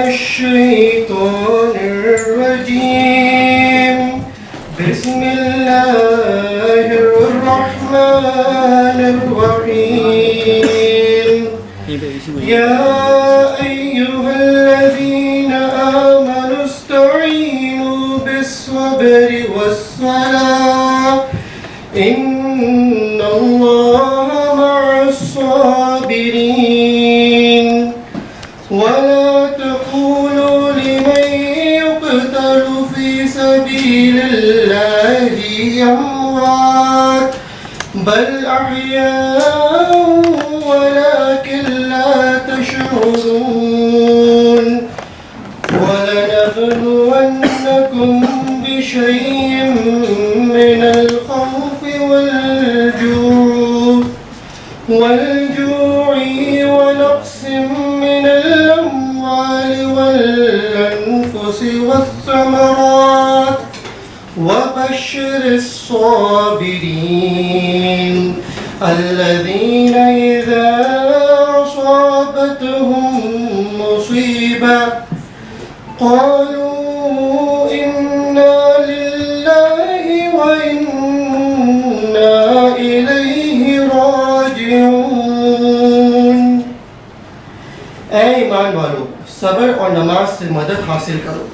الشيطان الرجيم بسم الله الرحمن الرحيم يا أيها الذين آمنوا استعينوا بالصبر والصلاة إن الله مع الصابرين ولا تقولوا لمن يقتل في سبيل الله أموات بل أحياء ولكن لا تشعرون ولنبلونكم بشيء من الخوف والجوع ونقص من الأموال والأنفس والثمرات وبشر الصابرين الذين إذا أصابتهم مصيبة قالوا إنا لله وإنا إليه راجعون. اے ایمان والو، صبر اور نماز سے مدد حاصل کرو،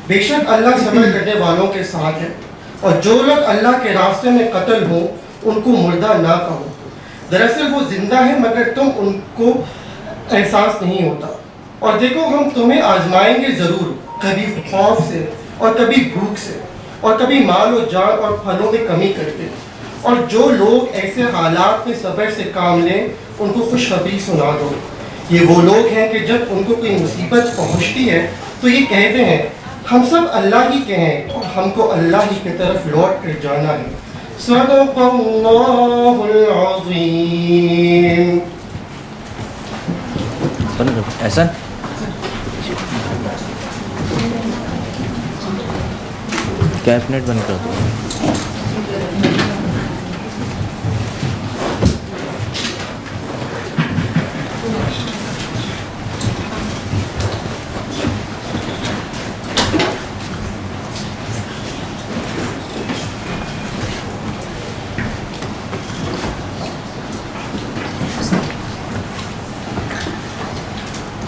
بے شک اللہ صبر کرنے والوں کے ساتھ ہے، اور جو لوگ اللہ کے راستے میں قتل ہو ان کو مردہ نہ کہو، دراصل وہ زندہ ہے مگر تم ان کو احساس نہیں ہوتا. اور دیکھو ہم تمہیں آزمائیں گے ضرور، کبھی خوف سے اور کبھی بھوک سے اور کبھی مال و جان اور پھلوں میں کمی کرتے. اور جو لوگ ایسے حالات میں صبر سے کام لیں ان کو خوشخبری سنا دو. یہ وہ لوگ ہیں کہ جب ان کو کوئی مصیبت پہنچتی ہے تو یہ کہتے ہیں ہم سب اللہ ہی کے ہیں اور ہم کو اللہ ہی کی طرف لوٹ کر جانا ہے. صدق اللہ العظیم. احسن کیبنٹ بند کر دو.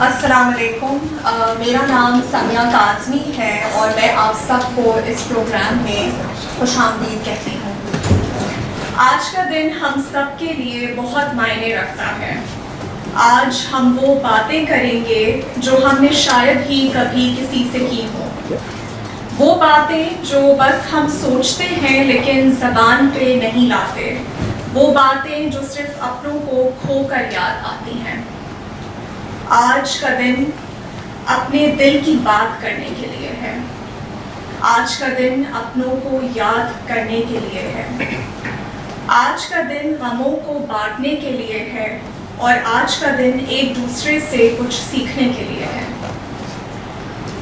السلام علیکم. میرا نام سمیہ کاظمی ہے اور میں آپ سب کو اس پروگرام میں خوش آمدید کہتی ہوں. آج کا دن ہم سب کے لیے بہت معنی رکھتا ہے. آج ہم وہ باتیں کریں گے جو ہم نے شاید ہی کبھی کسی سے کی ہوں. وہ باتیں جو بس ہم سوچتے ہیں لیکن زبان پہ نہیں لاتے. وہ باتیں جو صرف اپنوں کو کھو کر یاد آتی ہیں. آج کا دن اپنے دل کی بات کرنے کے لیے ہے. آج کا دن اپنوں کو یاد کرنے کے لیے ہے. آج کا دن غموں کو بانٹنے کے لیے ہے اور آج کا دن ایک دوسرے سے کچھ سیکھنے کے لیے ہے.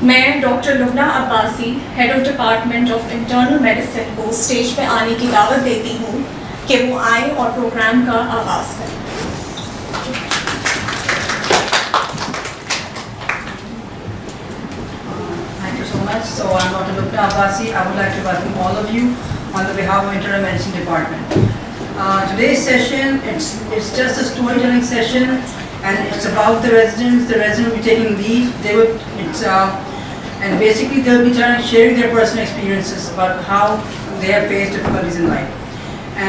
میں doctor Lubna Abbasi head of department of internal medicine کو اسٹیج پہ آنے کی دعوت دیتی ہوں کہ وہ آئیں اور پروگرام کا آغاز کریں. So I'm Dr. Lubna Abbasi. I would like to welcome all of you on the behalf of Internal Medicine Department. Today's session, it's just a storytelling session, and it's about the residents. The residents will be taking lead. And basically they'll be sharing their personal experiences about how they have faced difficulties in life.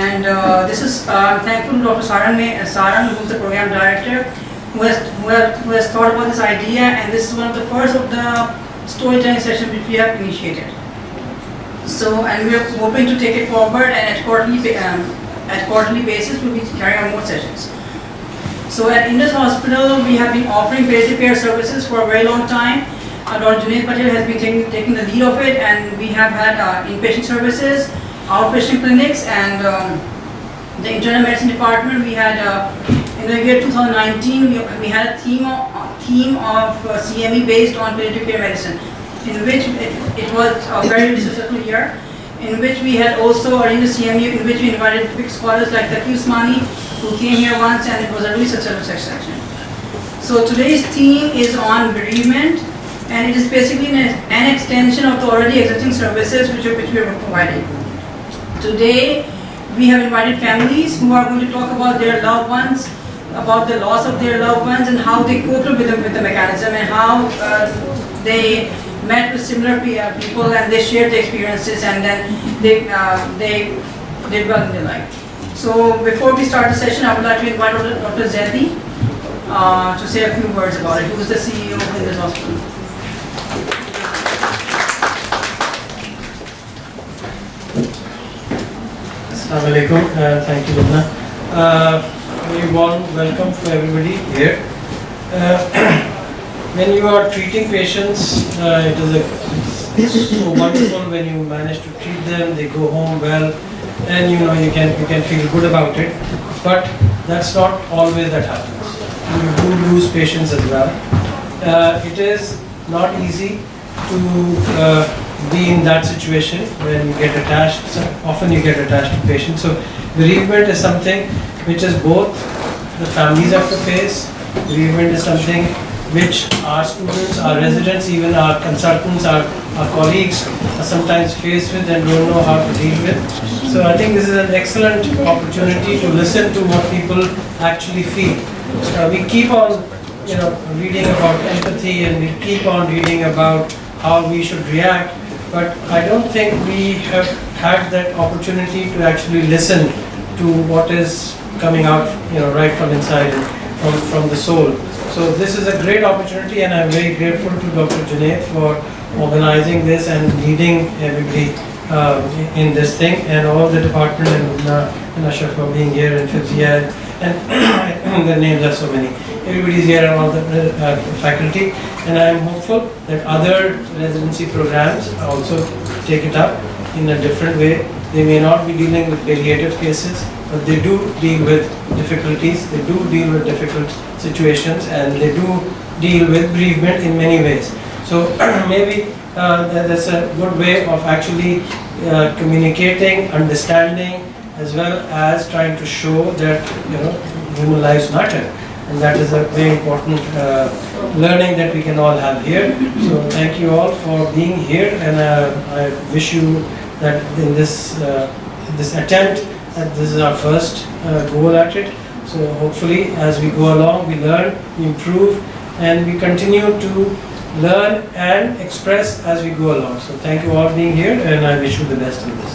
And this is I'm thankful to Dr. Sarang, who is the program director, who has thought about this idea, and this is one of the first of the storytelling session which we have initiated. So, and we are hoping to take it forward, and at quarterly basis we'll be carrying on more sessions. So at Indus Hospital we have been offering palliative care services for a very long time. Dr. Junaid Patel has been taking the lead of it, and we have had inpatient services, outpatient clinics, and the internal medicine department. We had in the year 2019 we had a theme of CME based on palliative care medicine, in which it was a very successful year, in which we had also arranged a CME in which we invited big scholars like Taqi Usmani, who came here once, and it was a really successful session. So today's theme is on bereavement, and it is basically an extension of the already existing services which we are providing. Today, we have invited families who are going to talk about their loved ones, about the loss of their loved ones, and how they coped with the mechanism, and how they met with similar people and they shared the experiences, and then they did well in their life. So before we start the session, I would like to invite Dr. Zaidi to say a few words about it, who is the CEO of this hospital. Assalamu alaikum. Thank you, Lubna. Very warm welcome for everybody here. When you are treating patients, it's so wonderful when you manage to treat them, they go home well, and you can feel good about it. But that's not always that happens. You do lose patients as well. It is not easy to be in that situation when you get attached. So often you get attached to patients. So bereavement is something which is both the families have to face. Bereavement is something which our students, our residents, even our consultants, our colleagues are sometimes faced with and don't know how to deal with. So I think this is an excellent opportunity to listen to what people actually feel. We keep on reading about empathy, and we keep on reading about how we should react, but I don't think we have had that opportunity to actually listen to what is coming out, right from inside and from the soul. So this is a great opportunity, and I'm very grateful to Dr. Junaid for organizing this and leading everybody in this thing, and all the department, and Ashraf for being here, and Fibzia, and the names are so many. Everybody's here, and all the faculty, and I'm hopeful that other residency programs also take it up in a different way. They may not be dealing with palliative cases, but they do deal with difficulties, they do deal with difficult situations, and they do deal with bereavement in many ways. So maybe that's a good way of actually communicating, understanding, as well as trying to show that human lives matter. And that is a very important learning that we can all have here. So thank you all for being here, and I wish you that in this attempt, that this is our first goal at it. So hopefully as we go along, we learn, we improve, and we continue to learn and express as we go along. So thank you all for being here, and I wish you the best in this.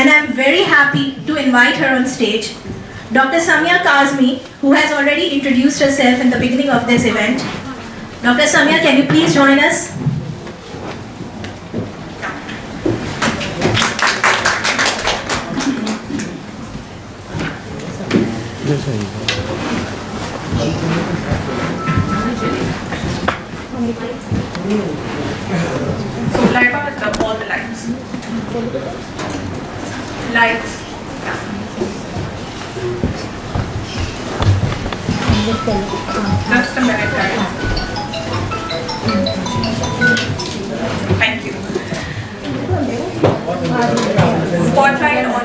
and I'm very happy to invite her on stage, Dr. Samia Kazmi, who has already introduced herself in the beginning of this event. Dr. Samia, can you please join us? So light up all the lights. Lights. Just a minute, guys. Thank you. Spotlight on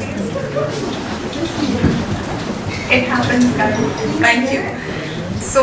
please. It happens, guys. Thank you. So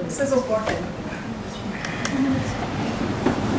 This is important.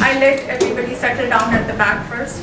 I let everybody settle down at the back first.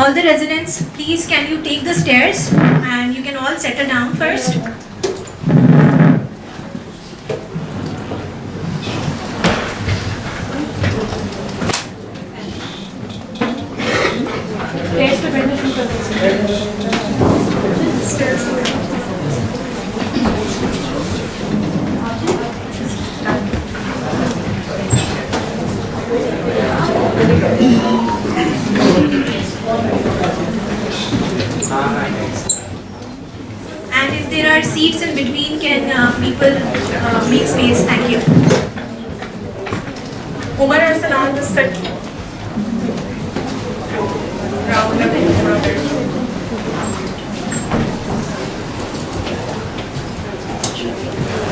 All the residents, please can you take the stairs and you can all settle down first. And if there are seats in between, can people make space? Thank you. Umar Arsalan just sit.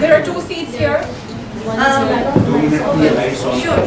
There are 2 seats here. Sure.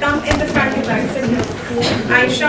Come in the front, you guys. Sit here. Aisha,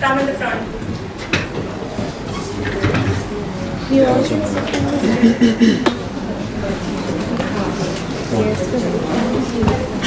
come in the front.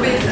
Waist,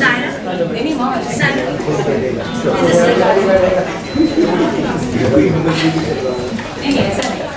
Zaira? Zaira?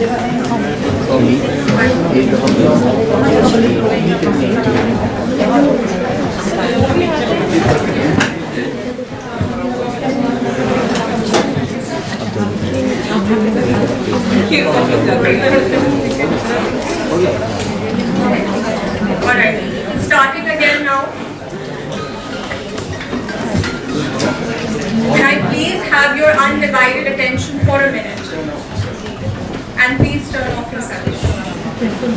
Alright, start it again now. Can I please have your undivided attention for a minute? And please turn off your cell phone.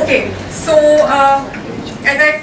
Okay, so as I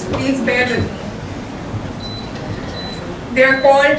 So please bear with me. They are called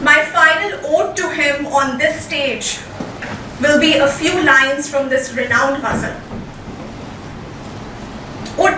My final ode to him on this stage will be a few lines from this renowned ghazal.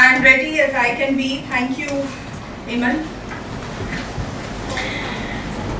I am ready as I can be. Thank you, Iman.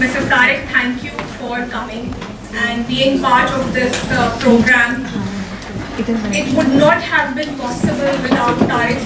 Mrs. Tariq, thank you for coming and being part of this program. It would not have been possible without Tariq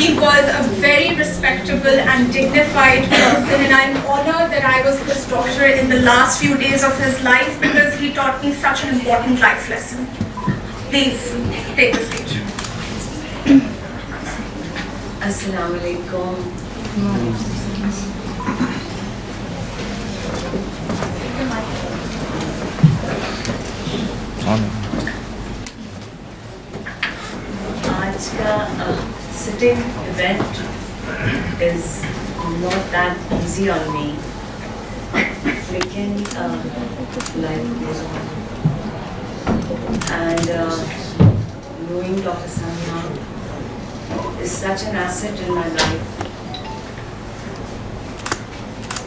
He was a very respectable and dignified person, and I'm honored that I was his daughter in the last few days of his life because he taught me such an important life lesson. Please take the stage. Assalamu alaikum. sitting event is not that easy on me. Lekin life goes on. And knowing Dr. Samia is such an asset in my life.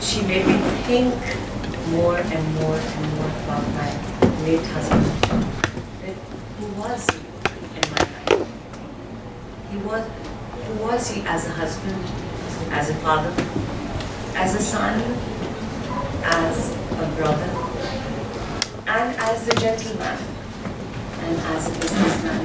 she made me think more and more and more about my late husband. That who was he in my life? Who was he as a husband, as a father, as a son, as a brother, and as a gentleman, and as a businessman.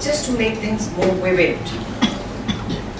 just to make things more vivid,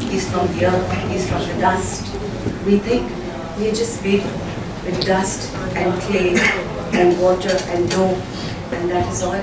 he is from the earth, he is from the dust. We think we are just made with dust and clay and water and dough and that is all.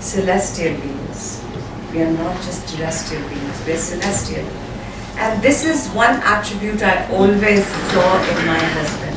Celestial beings. We are not just terrestrial beings, we are celestial. And this is one attribute I always saw in my husband.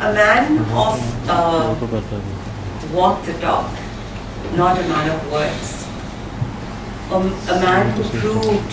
A man of walk the talk, not a man of words. A man who proved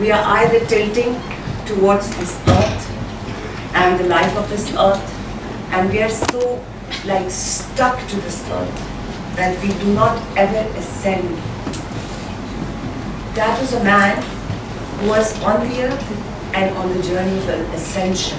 we are either tilting towards this earth and the life of this earth, and we are so like stuck to this earth that we do not ever ascend. That was a man who was on the earth and on the journey of an ascension.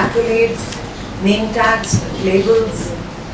accolades, name tags, labels,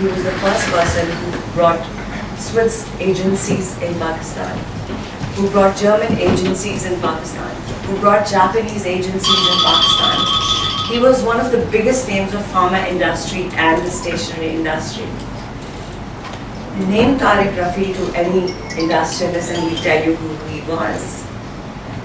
he was the first person who brought Swiss agencies in Pakistan, who brought German agencies in Pakistan, who brought Japanese agencies in Pakistan. He was one of the biggest names of pharma industry and the stationery industry. Name Tariq Rafi to any industrialist and he'll tell you who he was.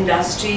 industry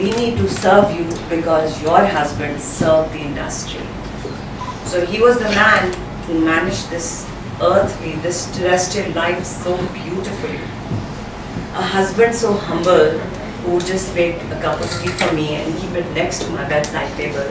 we need to serve you because your husband served the industry. So he was the man who managed this earthly, this terrestrial life so beautifully. A husband so humble who would just make a cup of tea for me and keep it next to my bedside table.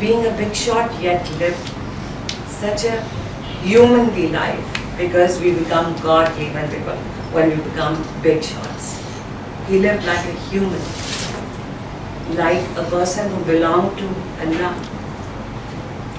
Being a big shot yet lived such a humanly life. Because we become godly when we become big shots. He lived like a human, like a person who belonged to Allah.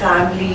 family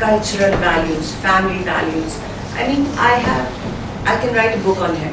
cultural values, family values. I mean, I can write a book on him.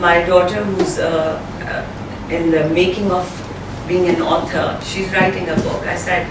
My daughter who's in the making of being an author, she's writing a book. I said,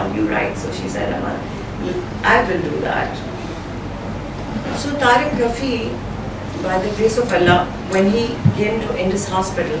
on you write. So she said, Amma, I will do that. So Tariq Rafi, by the grace of Allah, when he came to Indus Hospital,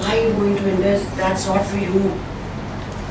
why you going to Indus? That's not for you.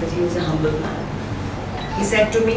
But he was a humble man. He said to me,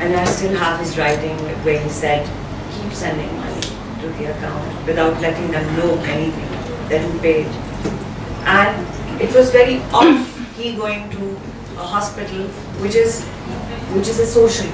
And I still have his writing where he said, keep sending money to the account without letting them know anything that you paid. And it was very off he going to a hospital which is a social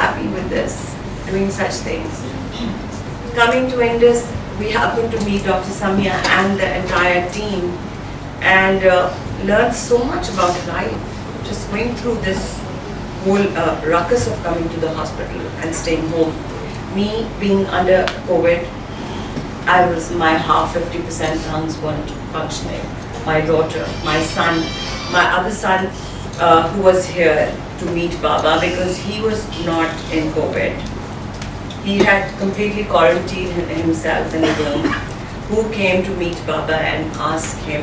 happy with this, doing such things. Coming to Indus, we happened to meet Dr. Samia and the entire team and learned so much about life, just going through this whole ruckus of coming to the hospital and staying home. Me being under COVID, my half 50% lungs weren't functioning. My daughter, my son, my other son who was here to meet Baba because he was not in COVID. He had completely quarantined himself in a room. Who came to meet Baba and ask him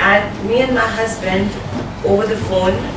And me and my husband over the phone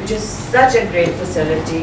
which is such a great facility.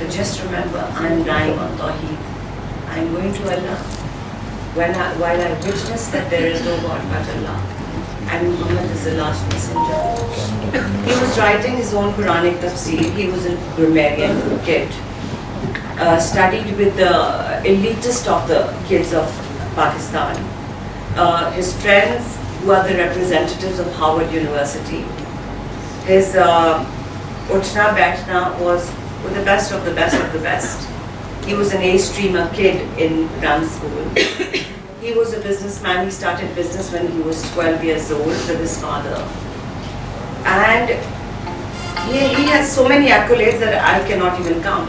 so just remember, I'm dying on Tawheed. I'm going to Allah. While I witness that there is no God but Allah, and Muhammad is the last messenger. He was writing his own Quranic tafsir. He was a grammarian kid. Studied with the elitist of the kids of Pakistan. His friends, who are the representatives of Harvard University. His Utna Baitna was with the best of the best of the best. He was an A-streamer kid in Ram School. He was a businessman. He started business when he was 12 years old with his father. And he has so many accolades that I cannot even count.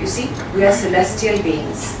you see, we are celestial beings.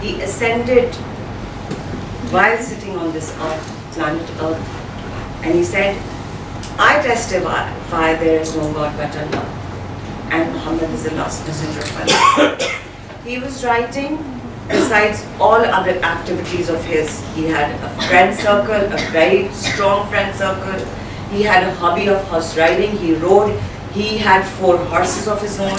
He ascended while sitting on this earth, planet Earth, and he said, I testify there is no God but Allah, and Muhammad is the last messenger of Allah. He was writing. Besides all other activities of his, he had a friend circle, a very strong friend circle. He had a hobby of horse riding. He rode. He had 4 horses of his own,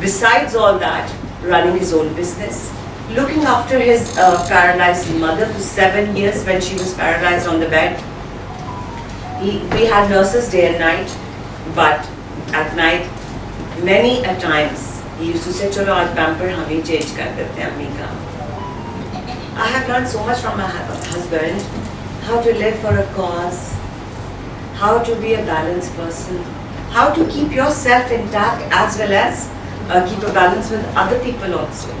Besides all that, running his own business, looking after his paralyzed mother for 7 years when she was paralyzed on the bed. We had nurses day and night, but at night, many a times, he used to say, "Chalo, aaj pamper hum hi change kar dete hain ammi ka." I have learned so much from my husband, how to live for a cause, how to be a balanced person, how to keep yourself intact as well as keep a balance with other people also.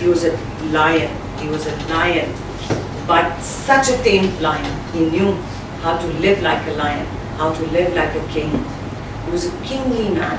He was a lion. He was a lion, but such a tamed lion. He knew how to live like a lion, how to live like a king. He was a kingly man.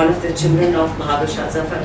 One of the children of Bahadur Shah Zafar,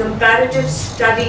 comparative study,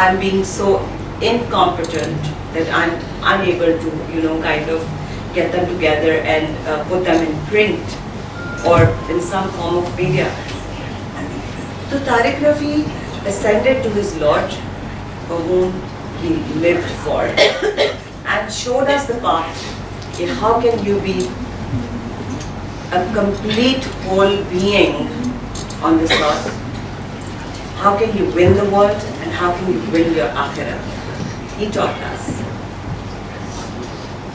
I'm being so incompetent that I'm unable to, you know, kind of get them together and put them in print or in some form of media. So Tariq Rafi ascended to his Lord for whom he lived for and showed us the path. How can you be a complete whole being on this earth? How can you win the world and how can you win your akhirah? He taught us.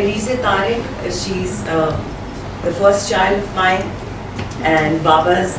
Elise Tariq, she's the first child of mine and Baba's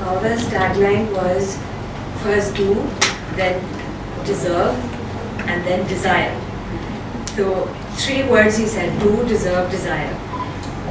Baba's tagline was first do, then deserve, and then desire. So 3 words he said: do, deserve, desire.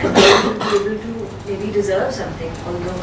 and then you'll be able to maybe deserve something. Although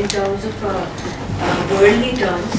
in terms of worldly terms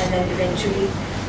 and then eventually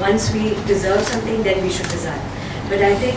Once we deserve something, then we should desire. But I think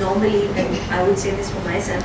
normally, and I would say this for myself,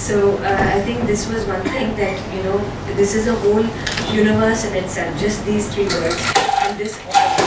So I think this was one thing that, you know, this is a whole universe in itself, just these 3 words and this order.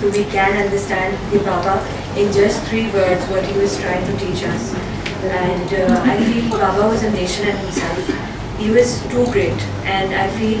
so we can understand the Baba in just 3 words what he was trying to teach us. And I feel Baba was a nation in himself. He was too great, and I feel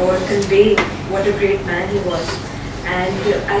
or convey what a great man he was. And I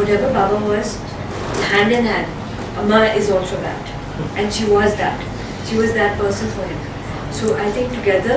whatever Baba was, hand in hand, Amma is also that, and she was that. She was that person for him. So I think together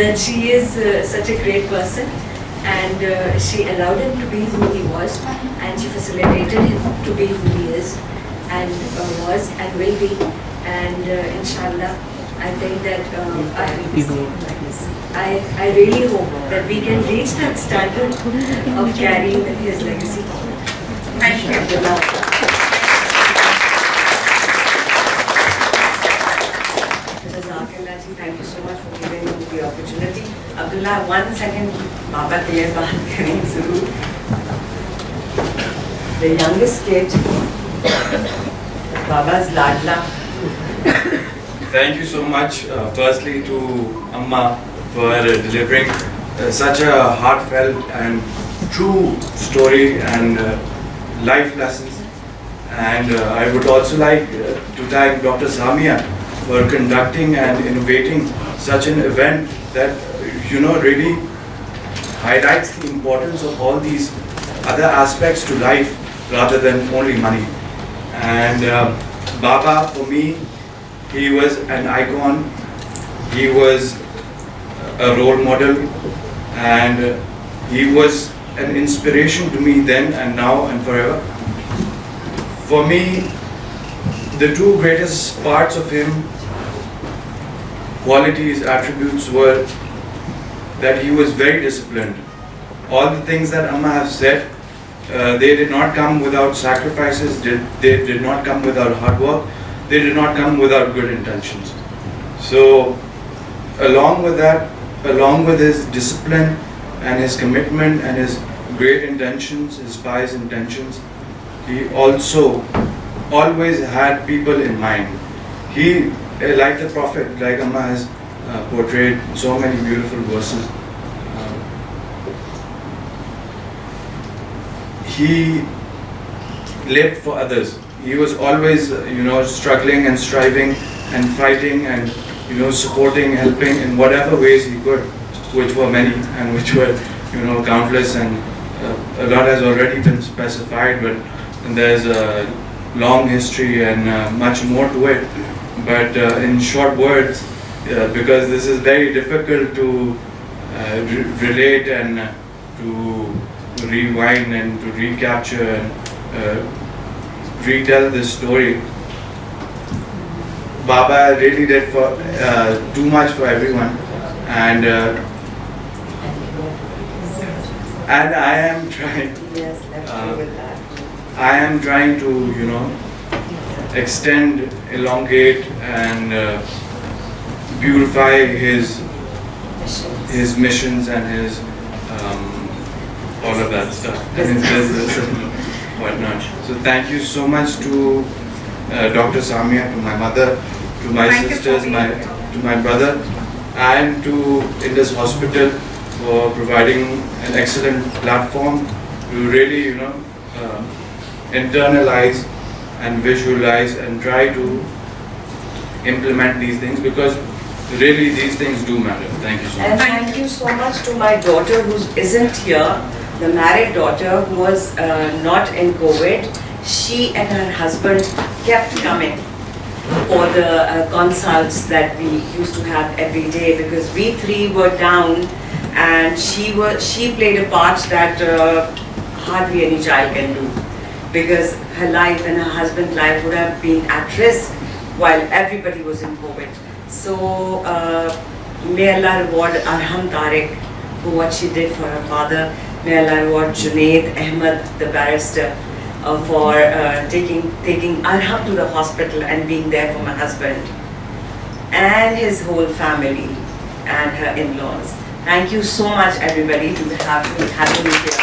That she is such a great person, and she allowed him to be who he was, and she facilitated him to be who he is, and was and will be. And inshallah, I think that I really hope that we can reach that standard of carrying his legacy. Thank you. Thank you so much for giving me the opportunity. Abdullah, 1 second, Baba ke liye baat karein zarur. The youngest kid, Baba's ladla. Thank you so much, firstly to Amma for delivering such a heartfelt and true story and life lessons. And I would also like to thank Dr. Samia for conducting and innovating such an event that, you know, really highlights the importance of all these other aspects to life rather than only money. And Baba, for me, he was an icon, he was a role model, and he was an inspiration to me then and now and forever. For me, the two greatest parts of him qualities, attributes were that he was very disciplined. All the things that Amma have said, they did not come without sacrifices, they did not come without hard work, they did not come without good intentions. So along with that, along with his discipline and his commitment and his great intentions, his pious intentions, he also always had people in mind. He, like the Prophet, like Amma has portrayed so many beautiful verses, he lived for others. He was always, struggling and striving and fighting and, supporting, helping in whatever ways he could, which were many and which were, countless, and a lot has already been specified, but there's a long history and much more to it. But in short words, because this is very difficult to relate and to rewind and to recapture and retell this story, Baba really did for too much for everyone, and I am trying. I am trying to, extend, elongate, and beautify his missions and his all of that stuff and his business and whatnot. So thank you so much to Dr. Samia, to my mother, to my sisters, to my brother, and to Indus Hospital for providing an excellent platform to really, internalize and visualize and try to implement these things, because really these things do matter. Thank you so much. And thank you so much to my daughter who isn't here, the married daughter who was not in COVID. She and her husband kept coming for the consults that we used to have every day, because we three were down, and she played a part that hardly any child can do, because her life and her husband's life would have been at risk while everybody was in COVID. So may Allah reward Arham Tariq for what she did for her father. May Allah reward Junaid Ahmed, the barrister, for taking Arham to the hospital and being there for my husband and his whole family and her in-laws. Thank you so much, everybody, to have me here.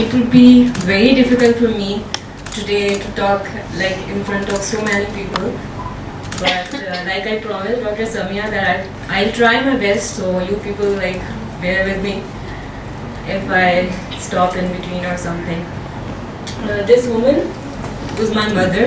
It would be very difficult for me today to talk like in front of so many people, but like I promised Dr. Samia that I'll try my best, so you people like bear with me if I stop in between or something. This woman was my mother.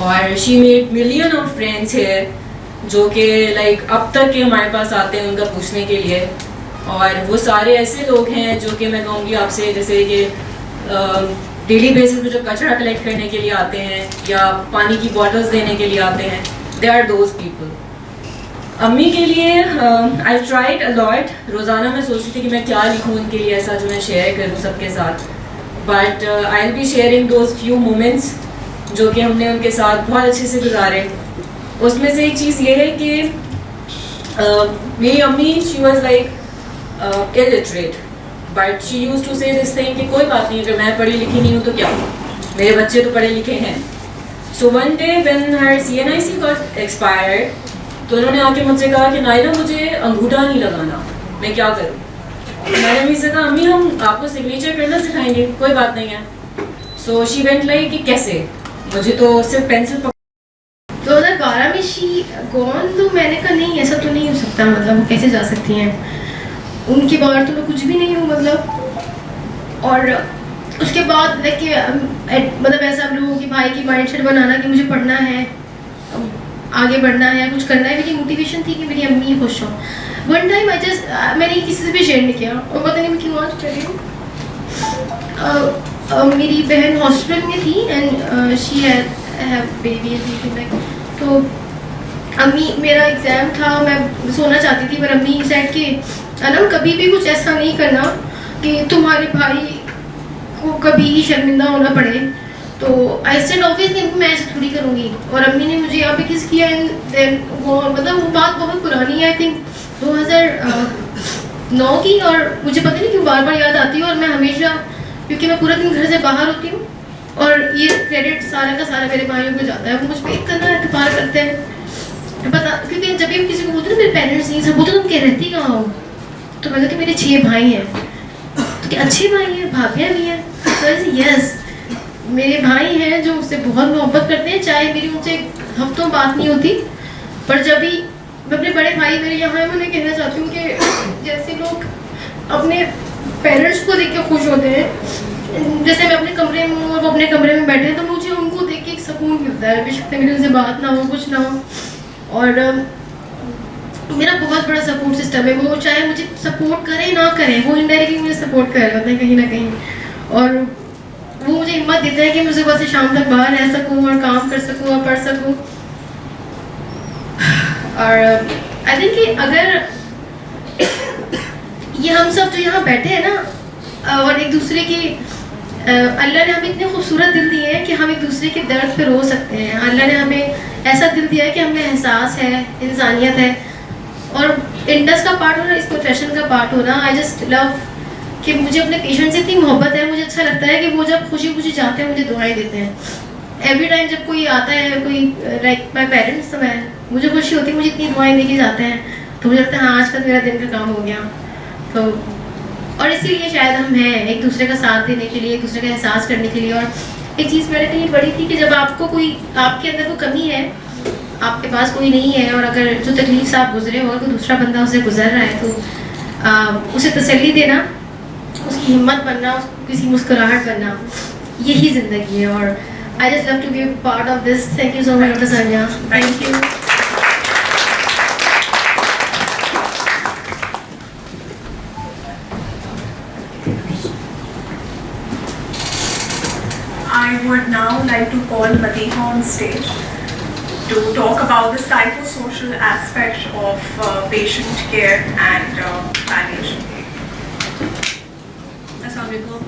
اور she made million of friends ہے جو کہ like اب تک کے ہمارے پاس آتے ہیں ان کا پوچھنے کے لیے. اور وہ سارے ایسے لوگ ہیں جو کہ میں کہوں گی آپ سے جیسے کہ ڈیلی بیسس پہ جو کچرا کلیکٹ کرنے کے لیے آتے ہیں یا پانی کی بوٹلز دینے کے لیے آتے ہیں, دے آر دوز پیپل. امی کے لیے آئی ٹرائڈ اے لاٹ. روزانہ میں سوچتی تھی کہ میں کیا لکھوں ان کے لیے ایسا جو میں شیئر کروں سب کے ساتھ, but I will be sharing those few moments جو کہ ہم نے ان کے ساتھ بہت اچھے سے گزارے. اس میں سے ایک چیز یہ ہے کہ میری امی she was like illiterate, but she used to say this thing کہ کوئی بات نہیں, اگر میں پڑھی لکھی نہیں ہوں تو کیا, میرے بچے تو پڑھے لکھے ہیں. So one day when her CNIC got expired, تو انہوں نے آ کے مجھ سے کہا کہ نائلہ مجھے انگوٹھا نہیں لگانا, میں کیا کروں. میں نے امی سے کہا امی ہم آپ کو سگنیچر کرنا سکھائیں گے, کوئی بات نہیں ہے. So she went like کہ کیسے, مجھے تو صرف پینسل 2012 میں شی گون, تو میں نے کہا نہیں ایسا تو نہیں ہو سکتا, مطلب وہ کیسے جا سکتی ہیں, ان کے باہر تو میں کچھ بھی نہیں ہوں مطلب. اور اس کے بعد کہ مطلب ایسا ہم لوگوں کے بھائی کی مائنڈ سیٹ بنانا کہ مجھے پڑھنا ہے, آگے بڑھنا ہے, کچھ کرنا ہے, میری موٹیویشن تھی کہ میری امی خوش ہوں. ون ٹائم میں نے کسی سے بھی شیئر نہیں کیا, اور پتہ نہیں میں کیوں آج کر رہی ہوں. میری بہن ہاسپٹل میں تھی اینڈ شی ہیو بیبی, تو امی میرا ایگزام تھا, میں سونا چاہتی تھی پر امی سیٹ کہ انم کبھی بھی کچھ ایسا نہیں کرنا کہ تمہارے بھائی کو کبھی ہی شرمندہ ہونا پڑے. تو آئی سیڈ آبویسلی میں ایسے تھوڑی کروں گی. اور امی نے مجھے یہاں پہ کس کیا, مطلب وہ بات بہت پرانی ہے, آئی تھنک 2009 کی, اور مجھے پتہ نہیں کیوں بار بار یاد آتی ہے. اور میں ہمیشہ, کیونکہ میں پورا دن گھر سے باہر ہوتی ہوں اور یہ کریڈٹ سارا کا سارا میرے بھائیوں کو جاتا ہے, وہ مجھ پہ ایک کرنا اعتبار کرتے ہیں پتا, کیونکہ جب بھی کسی کو بولتے ہیں نا میرے پیرنٹس نہیں سب بولتے تم کہہ رہتی کہاں ہو, تو میں کہتی میرے 6 بھائی ہیں. تو کہ اچھے بھائی ہیں, بھابیاں بھی ہیں, تو یس میرے بھائی ہیں جو مجھ سے بہت محبت کرتے ہیں, چاہے میری ان سے ہفتوں بات نہیں ہوتی, پر جب بھی میں اپنے بڑے بھائی میرے یہاں ہیں, میں انہیں کہنا چاہتی ہوں کہ جیسے لوگ اپنے پیرنٹس کو دیکھ کے خوش ہوتے ہیں, جیسے میں اپنے کمرے میں ہوں اور وہ اپنے کمرے میں بیٹھے ہیں, تو مجھے ان کو دیکھ کے ایک سکون ملتا ہے, بے شک میری ان سے بات نہ ہو, کچھ نہ ہو. اور میرا بہت بڑا سپورٹ سسٹم ہے, وہ چاہے مجھے سپورٹ کریں نہ کریں, وہ انڈائریکٹلی مجھے سپورٹ کر رہے ہوتے ہیں کہیں نہ کہیں, اور وہ مجھے ہمت دیتے ہیں کہ میں صبح سے شام تک باہر رہ سکوں اور کام کر سکوں اور پڑھ سکوں. اور آئی تھنک کہ اگر یہ ہم سب جو یہاں بیٹھے ہیں نا, اور ایک دوسرے کی اللہ نے ہمیں اتنے خوبصورت دل دیے ہیں کہ ہم ایک دوسرے کے درد پہ رو سکتے ہیں. اللہ نے ہمیں ایسا دل دیا ہے کہ ہمیں احساس ہے, انسانیت ہے, اور انڈس کا پارٹ ہونا, اس پروفیشن کا پارٹ ہونا. آئی جسٹ لو کہ مجھے اپنے پیشنٹ سے اتنی محبت ہے, مجھے اچھا لگتا ہے کہ وہ جب خوشی خوشی جاتے ہیں مجھے دعائیں دیتے ہیں. ایوری ٹائم جب کوئی آتا ہے, کوئی لائک مائی پیرنٹس, تو مجھے خوشی ہوتی ہے, مجھے اتنی دعائیں دے کے جاتے ہیں, تو مجھے لگتا ہے ہاں آج تک میرا دن کا کام ہو گیا. تو اور اسی لیے شاید ہم ہیں ایک دوسرے کا ساتھ دینے کے لیے, ایک دوسرے کا احساس کرنے کے لیے. اور ایک چیز میں نے کہیں پڑھی تھی کہ جب آپ کو کوئی, آپ کے اندر کوئی کمی ہے, آپ کے پاس کوئی نہیں ہے, اور اگر جو تکلیف سے آپ گزرے ہو اور کوئی دوسرا بندہ اسے گزر رہا ہے, تو اسے تسلی دینا, اس کی ہمت بننا, اس کو کسی مسکراہٹ بننا, یہی زندگی ہے. اور I just love to be part of this. Thank you so much doctor Sania. Thank you. I would now like to call Madiha on stage to talk about the psychosocial aspect of patient care and palliation. السلام علیکم.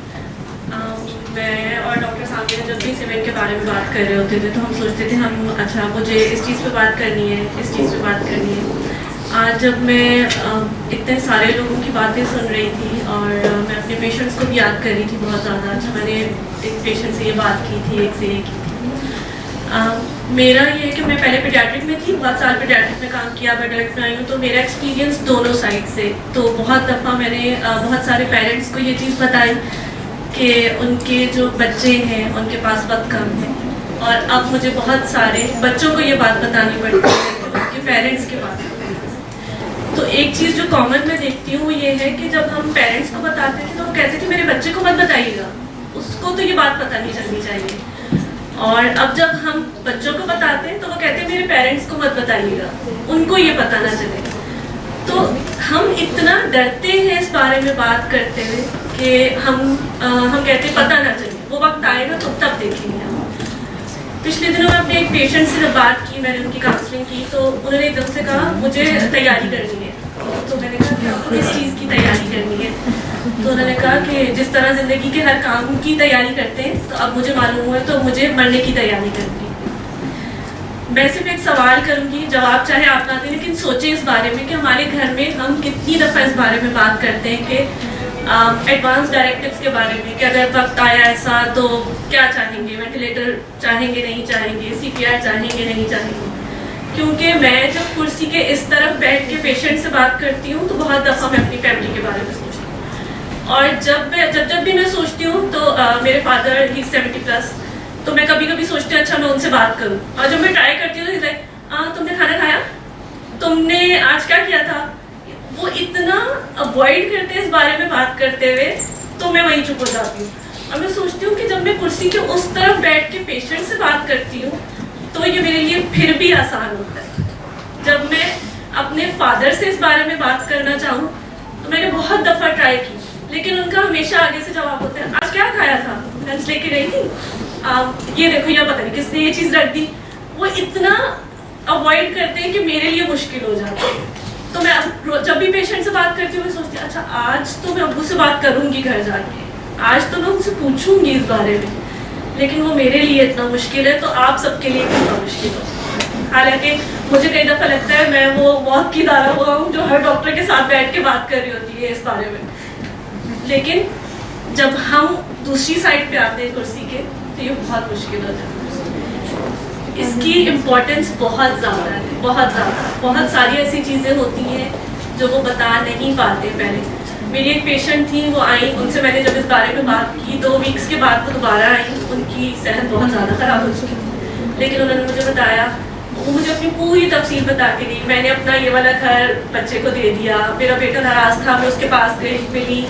میں اور doctor سامنے جب بھی cement کے بارے میں بات کر رہے ہوتے تھے تو ہم سوچتے تھے ہم اچھا مجھے اس چیز پہ بات کرنی ہے, اس چیز پہ بات کرنی ہے. آج جب میں اتنے سارے لوگوں کی باتیں سن رہی تھی اور میں اپنے پیشنٹس کو بھی یاد کر رہی تھی بہت زیادہ. اچھا میں نے ایک پیشنٹ سے یہ بات کی تھی, ایک سے یہ کی تھی. میرا یہ ہے کہ میں پہلے پیڈیاٹرک میں تھی, بہت سال پیڈیاٹرک میں کام کیا, ایڈلٹ میں آئی ہوں, تو میرا ایکسپیرینس دونوں سائڈ سے. تو بہت دفعہ میں نے بہت سارے پیرنٹس کو یہ چیز بتائی کہ ان کے جو بچے ہیں ان کے پاس وقت کم ہے, اور اب مجھے بہت سارے بچوں کو یہ بات بتانی پڑتی ہے کہ ان کے پیرنٹس کے پاس. تو ایک چیز جو کامن میں دیکھتی ہوں وہ یہ ہے کہ جب ہم پیرنٹس کو بتاتے تھے تو وہ کہتے تھے میرے بچے کو مت بتائیے گا, اس کو تو یہ بات پتہ نہیں چلنی چاہیے. اور اب جب ہم بچوں کو بتاتے ہیں تو وہ کہتے ہیں میرے پیرنٹس کو مت بتائیے گا، ان کو یہ پتہ نہ چلے. تو ہم اتنا ڈرتے ہیں اس بارے میں بات کرتے ہوئے کہ ہم کہتے ہیں پتہ نہ چلے، وہ وقت آئے گا تو تب دیکھیں گے. پچھلے دنوں میں اپنے ایک پیشنٹ سے جب بات کی، میں نے ان کی کاؤنسلنگ کی، تو انہوں نے ایک دم سے کہا مجھے تیاری کرنی ہے. تو میں نے کہا کہ آپ کو کس چیز کی تیاری کرنی ہے؟ تو انہوں نے کہا کہ جس طرح زندگی کے ہر کام کی تیاری کرتے ہیں تو اب مجھے معلوم ہوا تو مجھے مرنے کی تیاری کرنی ہے. میں صرف ایک سوال کروں گی، جواب چاہے آپ نہ دیں، لیکن سوچیں اس بارے میں کہ ہمارے گھر میں ہم کتنی دفعہ اس بارے میں بات کرتے ہیں کہ ایڈوانس ڈائریکٹیوز کے بارے میں کہ اگر وقت آیا ایسا تو کیا چاہیں گے، وینٹیلیٹر چاہیں گے نہیں چاہیں گے، CPR چاہیں گے نہیں چاہیں گے. کیونکہ میں جب کرسی کے اس طرف بیٹھ کے پیشنٹ سے بات کرتی ہوں تو بہت دفعہ میں اپنی فیملی کے بارے میں سوچتی ہوں. اور جب بھی میں سوچتی ہوں تو میرے فادر ہی 70+، تو میں کبھی کبھی سوچتی ہوں اچھا میں ان سے بات کروں. اور جب میں ٹرائی کرتی ہوں تو تم نے کھانا کھایا، تم نے آج کیا کیا تھا، وہ اتنا اوائڈ کرتے ہیں اس بارے میں بات کرتے ہوئے، تو میں وہیں چپ ہو جاتی ہوں. اور میں سوچتی ہوں کہ جب میں کرسی کے اس طرف بیٹھ کے پیشنٹ سے بات کرتی ہوں تو یہ میرے لیے پھر بھی آسان ہوتا ہے. جب میں اپنے فادر سے اس بارے میں بات کرنا چاہوں تو میں نے بہت دفعہ ٹرائی کی، لیکن ان کا ہمیشہ آگے سے جواب ہوتا ہے آج کیا کھایا تھا، لنچ لے کے گئی تھی، یہ دیکھو یا پتہ نہیں کس نے یہ چیز رکھ دی. وہ اتنا اوائڈ کرتے ہیں کہ میرے لیے مشکل ہو جاتا ہے. تو میں جب بھی پیشنٹ سے بات کرتی ہوں میں سوچتی ہوں اچھا آج تو میں ابو سے بات کروں گی گھر جا کے، آج تو میں ان سے پوچھوں گی اس بارے میں، لیکن وہ میرے لیے اتنا مشکل ہے تو آپ سب کے لیے کتنا مشکل ہو. حالانکہ مجھے کئی دفعہ لگتا ہے میں وہ موت کی دارہ ہوا ہوں جو ہر ڈاکٹر کے ساتھ بیٹھ کے بات کر رہی ہوتی ہے اس بارے میں. لیکن جب ہم دوسری سائڈ پہ آتے ہیں کرسی کے تو یہ بہت مشکل ہو جاتا ہے. اس کی امپورٹنس بہت زیادہ ہے، بہت زیادہ. بہت ساری ایسی چیزیں ہوتی ہیں جو وہ بتا نہیں پاتے. پہلے میری ایک پیشنٹ تھی، وہ آئیں، ان سے میں نے جب اس بارے میں بات کی 2 ویکس کے بعد وہ دوبارہ آئیں. ان کی صحت بہت زیادہ خراب ہو چکی تھی، لیکن انہوں نے مجھے بتایا، وہ مجھے اپنی پوری تفصیل بتا کے دی. میں نے اپنا یہ والا گھر بچے کو دے دیا، میرا بیٹا ناراض تھا، میں اس کے پاس گئی ملی،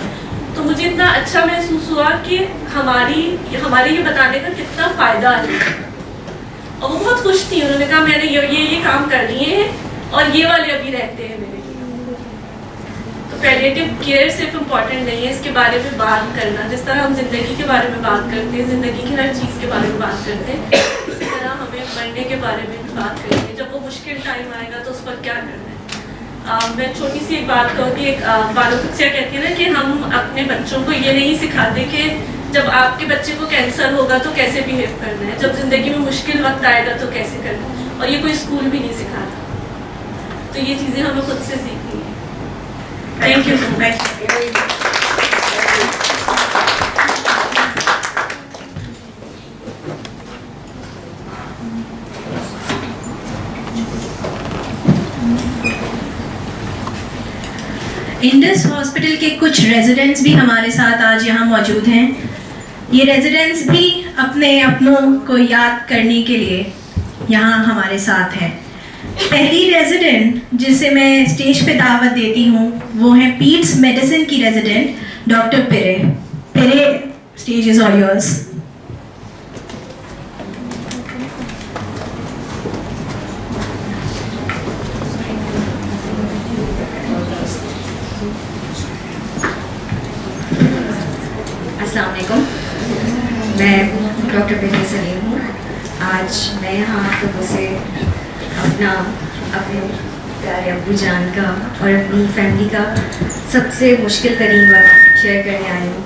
تو مجھے اتنا اچھا محسوس ہوا کہ ہمارے یہ بتانے کا کتنا فائدہ ہے. اور وہ بہت خوش تھی. انہوں نے کہا میں نے یہ کام کر لیے ہیں اور یہ والے ابھی رہتے ہیں میرے. تو پیلیٹیو کیئر صرف امپورٹنٹ نہیں ہے، اس کے بارے میں بات کرنا، جس طرح ہم زندگی کے بارے میں بات کرتے ہیں، زندگی کی ہر چیز کے بارے میں بات کرتے ہیں، اسی طرح ہمیں مرنے کے بارے میں بھی بات کرنی ہے. جب وہ مشکل ٹائم آئے گا تو اس پر کیا کرنا ہے. میں چھوٹی سی ایک بات کہوں کہ ایک بانو قدسیہ کہتی ہے نا کہ ہم اپنے بچوں کو یہ نہیں سکھاتے کہ جب آپ کے بچے کو کینسر ہوگا تو کیسے بیہیو کرنا ہے، جب زندگی میں مشکل وقت آئے گا تو کیسے کرنا ہے. اور یہ کوئی اسکول بھی نہیں سکھاتا. تو یہ چیزیں ہمیں خود سے سیکھنی ہیں. Thank you so much. Indus hospital کے کچھ ریزیڈنٹس بھی ہمارے ساتھ آج یہاں موجود ہیں. یہ ریزیڈنٹس بھی اپنے اپنوں کو یاد کرنے کے لیے یہاں ہمارے ساتھ ہیں. پہلی ریزیڈنٹ جسے میں اسٹیج پہ دعوت دیتی ہوں وہ ہیں پیٹس میڈیسن کی resident doctor Peer-e. Peer-e, stage is all yours. السلام علیکم. میں ڈاکٹر پیرے سلیم ہوں. آج میں یہاں آپ لوگوں سے اپنے پیارے ابو جان کا اور اپنی فیملی کا سب سے مشکل ترین وقت شیئر کرنے آئی ہوں.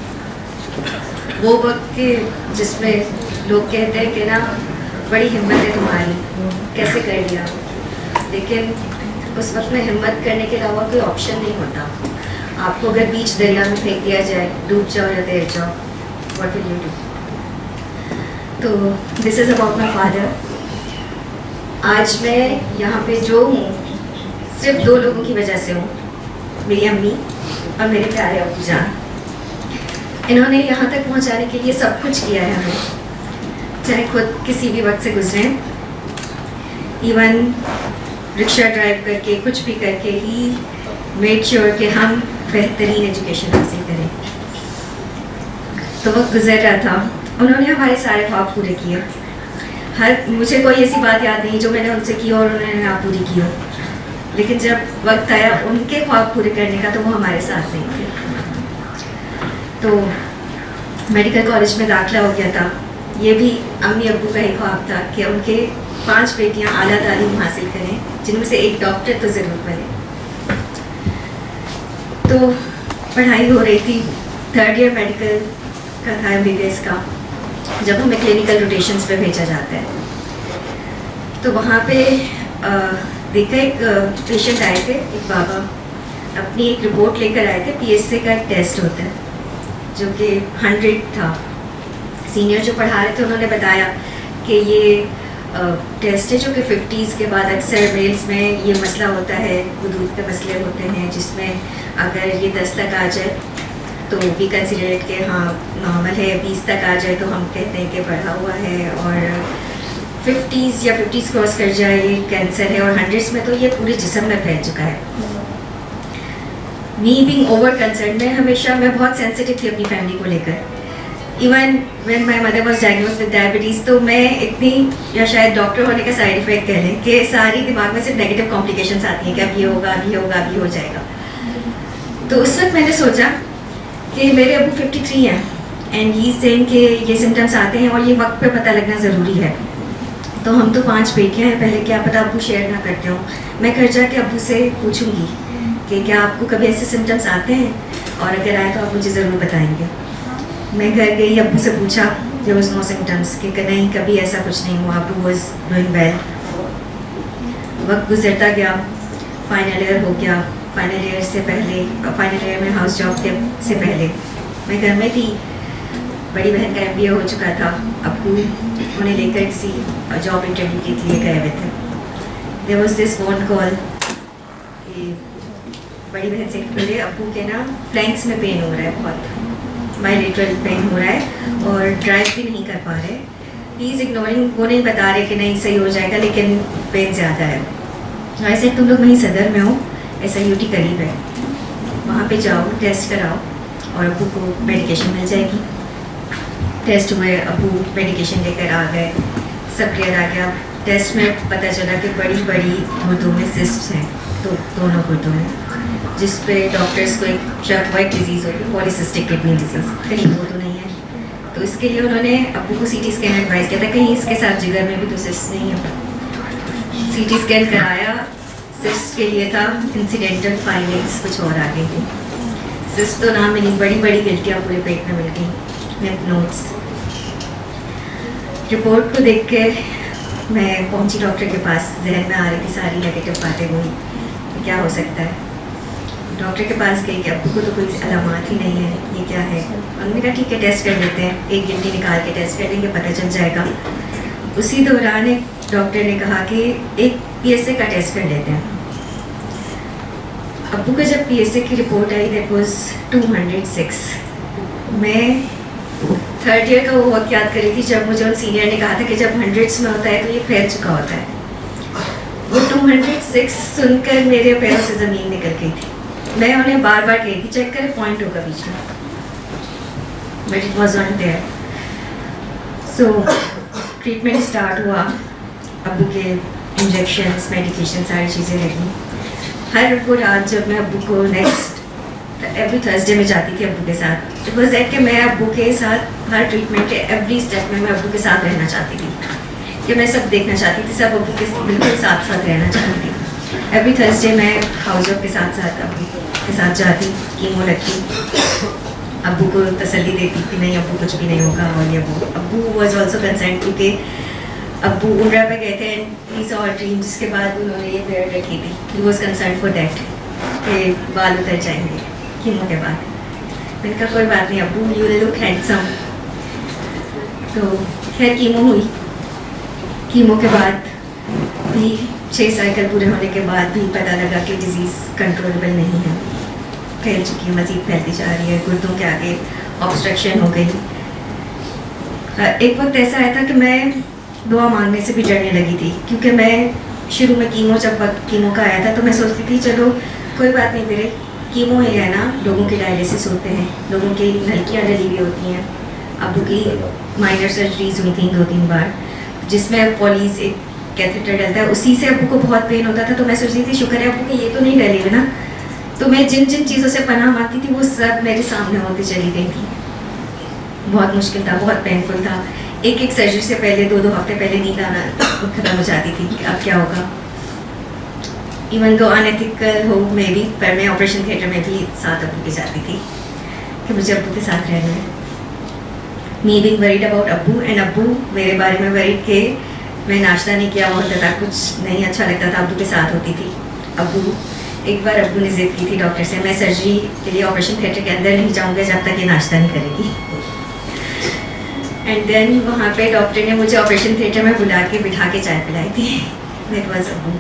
وہ وقت کہ جس میں لوگ کہتے ہیں کہ نا بڑی ہمت ہے تمہاری، کیسے کر لیا، لیکن اس وقت میں ہمت کرنے کے علاوہ کوئی آپشن نہیں ہوتا. آپ کو اگر بیچ دریا میں پھینک دیا جائے، ڈوب جاؤ یا تیر جاؤ، واٹ ول یو ڈو. تو دس از اباؤٹ مائی فادر. آج میں یہاں پہ جو ہوں صرف 2 لوگوں کی وجہ سے ہوں، میری امی اور میرے پیارے ابو جان. انہوں نے یہاں تک پہنچانے کے لیے سب کچھ کیا ہے ہمیں، چاہے خود کسی بھی وقت سے گزریں، ایون رکشہ ڈرائیو کر کے، کچھ بھی کر کے ہی میڈ شیور کہ ہم بہترین ایجوکیشن حاصل کریں. تو وقت گزر رہا تھا، انہوں نے ہمارے سارے خواب پورے کیے. مجھے کوئی ایسی بات یاد نہیں جو میں نے ان سے کی اور انہوں نے نہ پوری کی ہو، لیکن جب وقت آیا ان کے خواب پورے کرنے کا تو وہ ہمارے ساتھ نہیں تھے. تو میڈیکل کالج میں داخلہ ہو گیا تھا. یہ بھی امی ابو کا ہی خواب تھا کہ ان کے 5 بیٹیاں اعلیٰ تعلیم حاصل کریں، جن میں سے ایک ڈاکٹر تو ضرور بنے. تو پڑھائی ہو رہی تھی، 3rd ایئر میڈیکل کا تھا MBBS کا، جب ہمیں کلینکل روٹیشنز پہ بھیجا جاتا ہے. تو وہاں پہ دیکھا ایک پیشنٹ آئے تھے، ایک بابا اپنی ایک رپورٹ لے کر آئے تھے. PSA کا ایک ٹیسٹ ہوتا ہے جو کہ 100 تھا. سینئر جو پڑھا رہے تھے انہوں نے بتایا کہ یہ ٹیسٹ ہے جو کہ 50s کے بعد اکثر میلز میں یہ مسئلہ ہوتا ہے، حدود پہ مسئلے ہوتے ہیں، جس میں اگر یہ 10 تک آ جائے تو بھی کنسیڈریٹ کہ ہاں نارمل ہے، 20 تک آ جائے تو ہم کہتے ہیں کہ بڑھا ہوا ہے، اور 50s یا 50s کراس کر جائے یہ کینسر ہے، اور 100s میں تو یہ پورے جسم میں پھیل چکا ہے. می بینگ اوور کنسرن، میں بہت سینسٹیو تھی اپنی فیملی کو لے کر. Even when my mother was diagnose with diabetes, تو میں اتنی، یا شاید ڈاکٹر ہونے کا سائڈ افیکٹ کہہ لیں کہ ساری دماغ میں صرف نیگیٹو کمپلیکیشنس آتی ہیں کہ اب یہ ہوگا، اب یہ ہوگا، اب یہ ہو جائے گا. تو اس وقت میں نے سوچا کہ میرے ابو 53 ہیں اینڈ ہی سینگ کہ یہ سمٹمس آتے ہیں اور یہ وقت پہ پتہ لگنا ضروری ہے. تو ہم تو 5 بیٹیاں ہیں، پہلے کیا پتہ ابو شیئر نہ کرتے ہوں. میں گھر جا کے ابو سے پوچھوں گی کہ کیا آپ کو کبھی ایسے سمٹمس آتے ہیں، اور اگر آئے تو آپ مجھے ضرور بتائیں گے. میں گھر گئی، ابو سے پوچھا، دیر واز نو سمٹمس، کہ نہیں کبھی ایسا کچھ نہیں ہوا، ابو واز ڈوئنگ ویل. وقت گزرتا گیا، فائنل ایئر ہو گیا. فائنل ایئر سے پہلے، فائنل ایئر میں ہاؤس جاب کے سے پہلے میں گھر میں تھی. بڑی بہن کا MBA ہو چکا تھا. ابو انہیں لے کر کسی جاب انٹرویو کے لیے گئے ہوئے تھے. There was this phone call کہ بڑی بہن سے بولے ابو کے نا فلینکس میں پین ہو رہا ہے، بہت بائلیٹرل پین ہو رہا ہے اور ڈرائیو بھی نہیں کر پا رہے. ہی از اگنورنگ، وہ نہیں بتا رہے کہ نہیں صحیح ہو جائے گا لیکن پین زیادہ ہے. ایسے تم لوگ وہیں صدر میں ہو، SIUT قریب ہے، وہاں پہ جاؤ، ٹیسٹ کراؤ اور ابو کو میڈیکیشن مل جائے گی. ٹیسٹ ہوئے، ابو میڈیکیشن لے کر آ گئے، سب کلیئر آ گیا. ٹیسٹ میں پتہ چلا کہ بڑی بڑی گردوں میں سسٹ ہیں، دونوں گردوں میں، جس پہ ڈاکٹرس کو ایک شک ہوا ایک ڈیزیز ہوگی، پولیسسٹک کڈنی ڈیزیز. کہیں وہ تو نہیں ہے. تو اس کے لیے انہوں نے ابو کو CT اسکین ایڈوائز کیا تھا، کہیں اس کے ساتھ جگر میں بھی تو سسٹ نہیں ہے. CT اسکین کرایا، سسٹ کے لیے تھا انسیڈنٹل فائنڈنگس کچھ اور آ گئی تھی. سسٹ تو نہ ملی، بڑی بڑی گلٹیاں پورے پیٹ میں مل گئیں، لمف نوڈس. رپورٹ کو دیکھ کے میں پہنچی ڈاکٹر کے پاس. ذہن میں آ رہی تھی ساری نیگیٹو باتیں وہی کہ کیا ہو سکتا ہے. ڈاکٹر کے پاس گئی کہ ابو کو تو کوئی علامات ہی نہیں ہے، یہ کیا ہے. انہوں نے کہا ٹھیک ہے ٹیسٹ کر لیتے ہیں، ایک گلٹی نکال کے ٹیسٹ کر لیں گے، پتہ چل جائے گا. اسی دوران ایک ڈاکٹر نے کہا کہ ایک PSA کا ٹیسٹ کر لیتے ہیں. ابو کا جب PSA کی رپورٹ آئی دیٹ واز 206. میں 3rd ایئر کا وہ وقت یاد کری تھی جب مجھے ان سینئر نے کہا تھا کہ جب 100s میں ہوتا ہے تو یہ پھیل چکا ہوتا ہے. وہ 206 سن کر میرے پیروں سے زمین نکل گئی تھی. میں انہیں بار بار کہی تھی چیک کرے پوائنٹ ہوگا بیچ میں، but it was not there. So treatment start ہوا. ابو کے انجیکشنس، میڈیکیشن، ساری چیزیں لگیں. ہر وہ رات جب میں ابو کو ایوری تھرسڈے میں جاتی تھی ابو کے ساتھ، اٹ واز دیٹ کہ میں ابو کے ساتھ ہر ٹریٹمنٹ کے ایوری اسٹیپ میں ابو کے ساتھ رہنا چاہتی تھی، کہ میں سب دیکھنا چاہتی تھی، سب ابو کے بالکل ساتھ ساتھ رہنا چاہتی تھی. ایوری تھرسڈے میں ہاؤس جاب کے ساتھ ساتھ ابو کے ساتھ جاتی، کیمو لگتی، ابو کو تسلی دیتی کہ نہیں ابو کچھ بھی نہیں ہوگا. اور یہ ابو واز آلسو کنسرن کیونکہ ابو عمرہ پہ گئے تھے اینڈ ہی سا اے ڈریم، جس کے بعد انہوں نے یہ بیئر رکھی تھی. He was concern for that کہ بال اتر جائیں گے کیمو کے بعد. میں نے کہا کوئی بات نہیں ابو، یو ول لک ہینڈسم. تو خیر کیمو ہوئی. کیمو کے بعد بھی 6 سائیکل پورے ہونے کے بعد بھی پتہ لگا کہ ڈیزیز کنٹرولبل نہیں ہے، پھیل چکی ہے، مزید پھیلتی جا رہی ہے. گردوں کے آگے آبسٹرکشن ہو گئی. ایک وقت ایسا آیا تھا کہ میں دعا مانگنے سے بھی ڈرنے لگی تھی، کیونکہ میں شروع میں جب وقت کیمو کا آیا تھا تو میں سوچتی تھی چلو کوئی بات نہیں، میرے کیمو ہی ہے نا، لوگوں کے ڈائلیسس ہوتے ہیں، لوگوں کی نلکیاں ڈلی ہوئی ہوتی ہیں. ابو کی مائنر سرجریز ہوئی تھیں 2-3 بار. جس میں پالیز ایک کیتھیٹر ڈلتا ہے, اسی سے ابو کو بہت پین ہوتا تھا. تو میں سوچتی تھی شکر ہے ابو کہ یہ تو نہیں ڈلے گا نا. تو میں جن جن چیزوں سے پناہ مانگتی تھی وہ سب میرے سامنے ہوتی چلی گئی تھی. بہت مشکل تھا, بہت پینفل تھا. ایک ایک سرجری سے پہلے 2 ہفتے پہلے نیند آنا ختم ہو جاتی تھی کہ اب کیا ہوگا. ایون دو انیتھیکل ہو میں بھی, پر میں آپریشن تھیٹر میں بھی ساتھ ابو کے جاتی تھی کہ مجھے ابو کے ساتھ رہنا ہے. می بینگ ورڈ اباؤٹ ابو, اینڈ ابو میرے بارے میں ورڈ کہ میں ناشتہ نہیں کیا ہوا ہوتا تھا, کچھ نہیں اچھا لگتا تھا, ابو کے ساتھ ہوتی تھی. ابو ایک بار ابو نے ضد کی تھی ڈاکٹر سے, میں سرجری کے لیے آپریشن تھیٹر کے اندر نہیں جاؤں گا جب تک یہ ناشتہ نہیں کرے گی. اینڈ دین وہاں پہ ڈاکٹر نے مجھے آپریشن تھیٹر میں بلا کے بٹھا کے چائے پلائی تھی. دیٹ واز ابو.